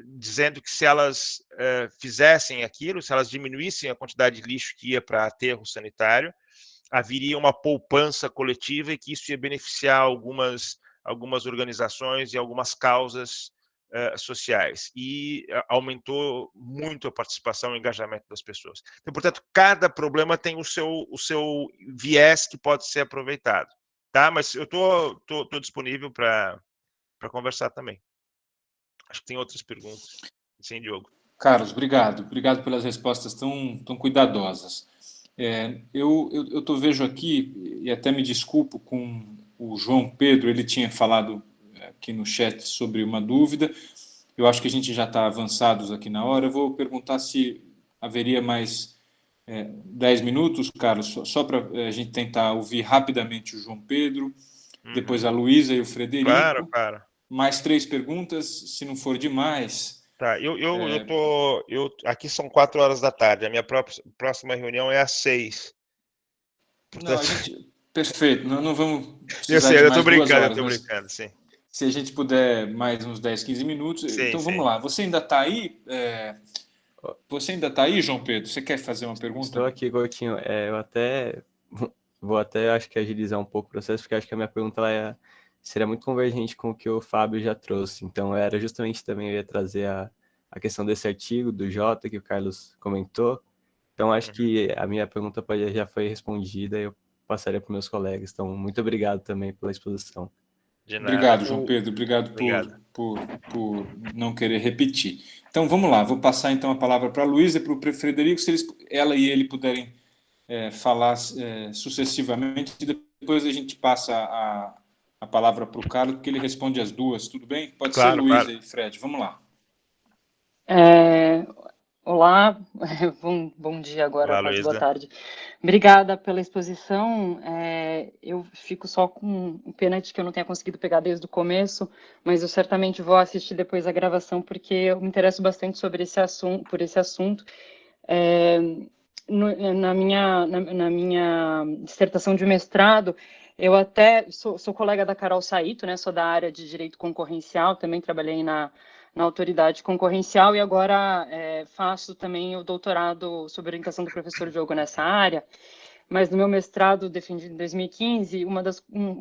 dizendo que se elas fizessem aquilo, se elas diminuíssem a quantidade de lixo que ia para aterro sanitário, haveria uma poupança coletiva e que isso ia beneficiar algumas organizações e algumas causas sociais, e aumentou muito a participação e o engajamento das pessoas. Então, portanto, cada problema tem o seu viés que pode ser aproveitado. Tá? Mas eu estou disponível para conversar também. Acho que tem outras perguntas. Sim, Diogo. Carlos, obrigado. Obrigado pelas respostas tão cuidadosas. Eu vejo aqui, e até me desculpo com o João Pedro, ele tinha falado aqui no chat sobre uma dúvida. Eu acho que a gente já está avançados aqui na hora. Eu vou perguntar se haveria mais 10 minutos, Carlos, só para a gente tentar ouvir rapidamente o João Pedro, depois a Luísa e o Frederico. Claro. Mais 3 perguntas, se não for demais. Tá, aqui são 4 horas da tarde, a minha próxima reunião é às 6. Portanto... Não, perfeito, não vamos precisar de mais 2 horas. Eu estou brincando, sim. Se a gente puder mais uns 10, 15 minutos, sim, então vamos lá. Você ainda está aí? Você ainda está aí, João Pedro? Você quer fazer uma pergunta? Estou aqui, Gotinho. Eu até vou acho que agilizar um pouco o processo, porque acho que a minha pergunta seria muito convergente com o que o Fábio já trouxe. Então, era justamente também eu ia trazer a questão desse artigo do Jota que o Carlos comentou. Então, acho que a minha pergunta já foi respondida e eu passaria para os meus colegas. Então, muito obrigado também pela exposição. De nada. Obrigado, João Pedro. Obrigado. Por não querer repetir. Então, vamos lá. Vou passar, então, a palavra para a Luísa e para o Frederico, se ela e ele puderem falar sucessivamente, e depois a gente passa a palavra para o Carlos, porque ele responde as duas. Tudo bem? Pode ser Luísa e Fred. Vamos lá. Olá, bom dia agora, Olá, quase Luísa. boa tarde. Obrigada pela exposição. Eu fico só com pena de que eu não tenha conseguido pegar desde o começo, mas eu certamente vou assistir depois a gravação, porque eu me interesso bastante por esse assunto. Na minha dissertação de mestrado, eu até sou colega da Carol Saito, né? Sou da área de Direito Concorrencial, também trabalhei na autoridade concorrencial e agora faço também o doutorado sob orientação do professor Diogo nessa área, mas no meu mestrado defendido em 2015, o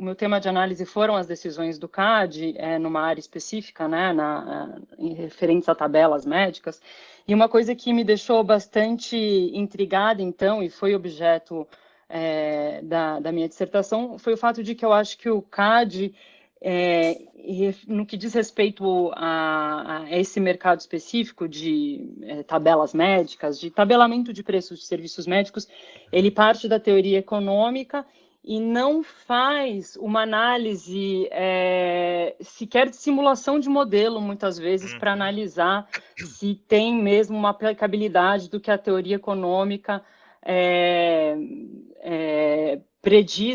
meu tema de análise foram as decisões do CAD, numa área específica, né, em referentes a tabelas médicas, e uma coisa que me deixou bastante intrigada, então, e foi objeto da minha dissertação, foi o fato de que eu acho que o CAD, no que diz respeito a esse mercado específico de tabelas médicas, de tabelamento de preços de serviços médicos, ele parte da teoria econômica e não faz uma análise sequer de simulação de modelo, muitas vezes, para analisar se tem mesmo uma aplicabilidade do que a teoria econômica prediz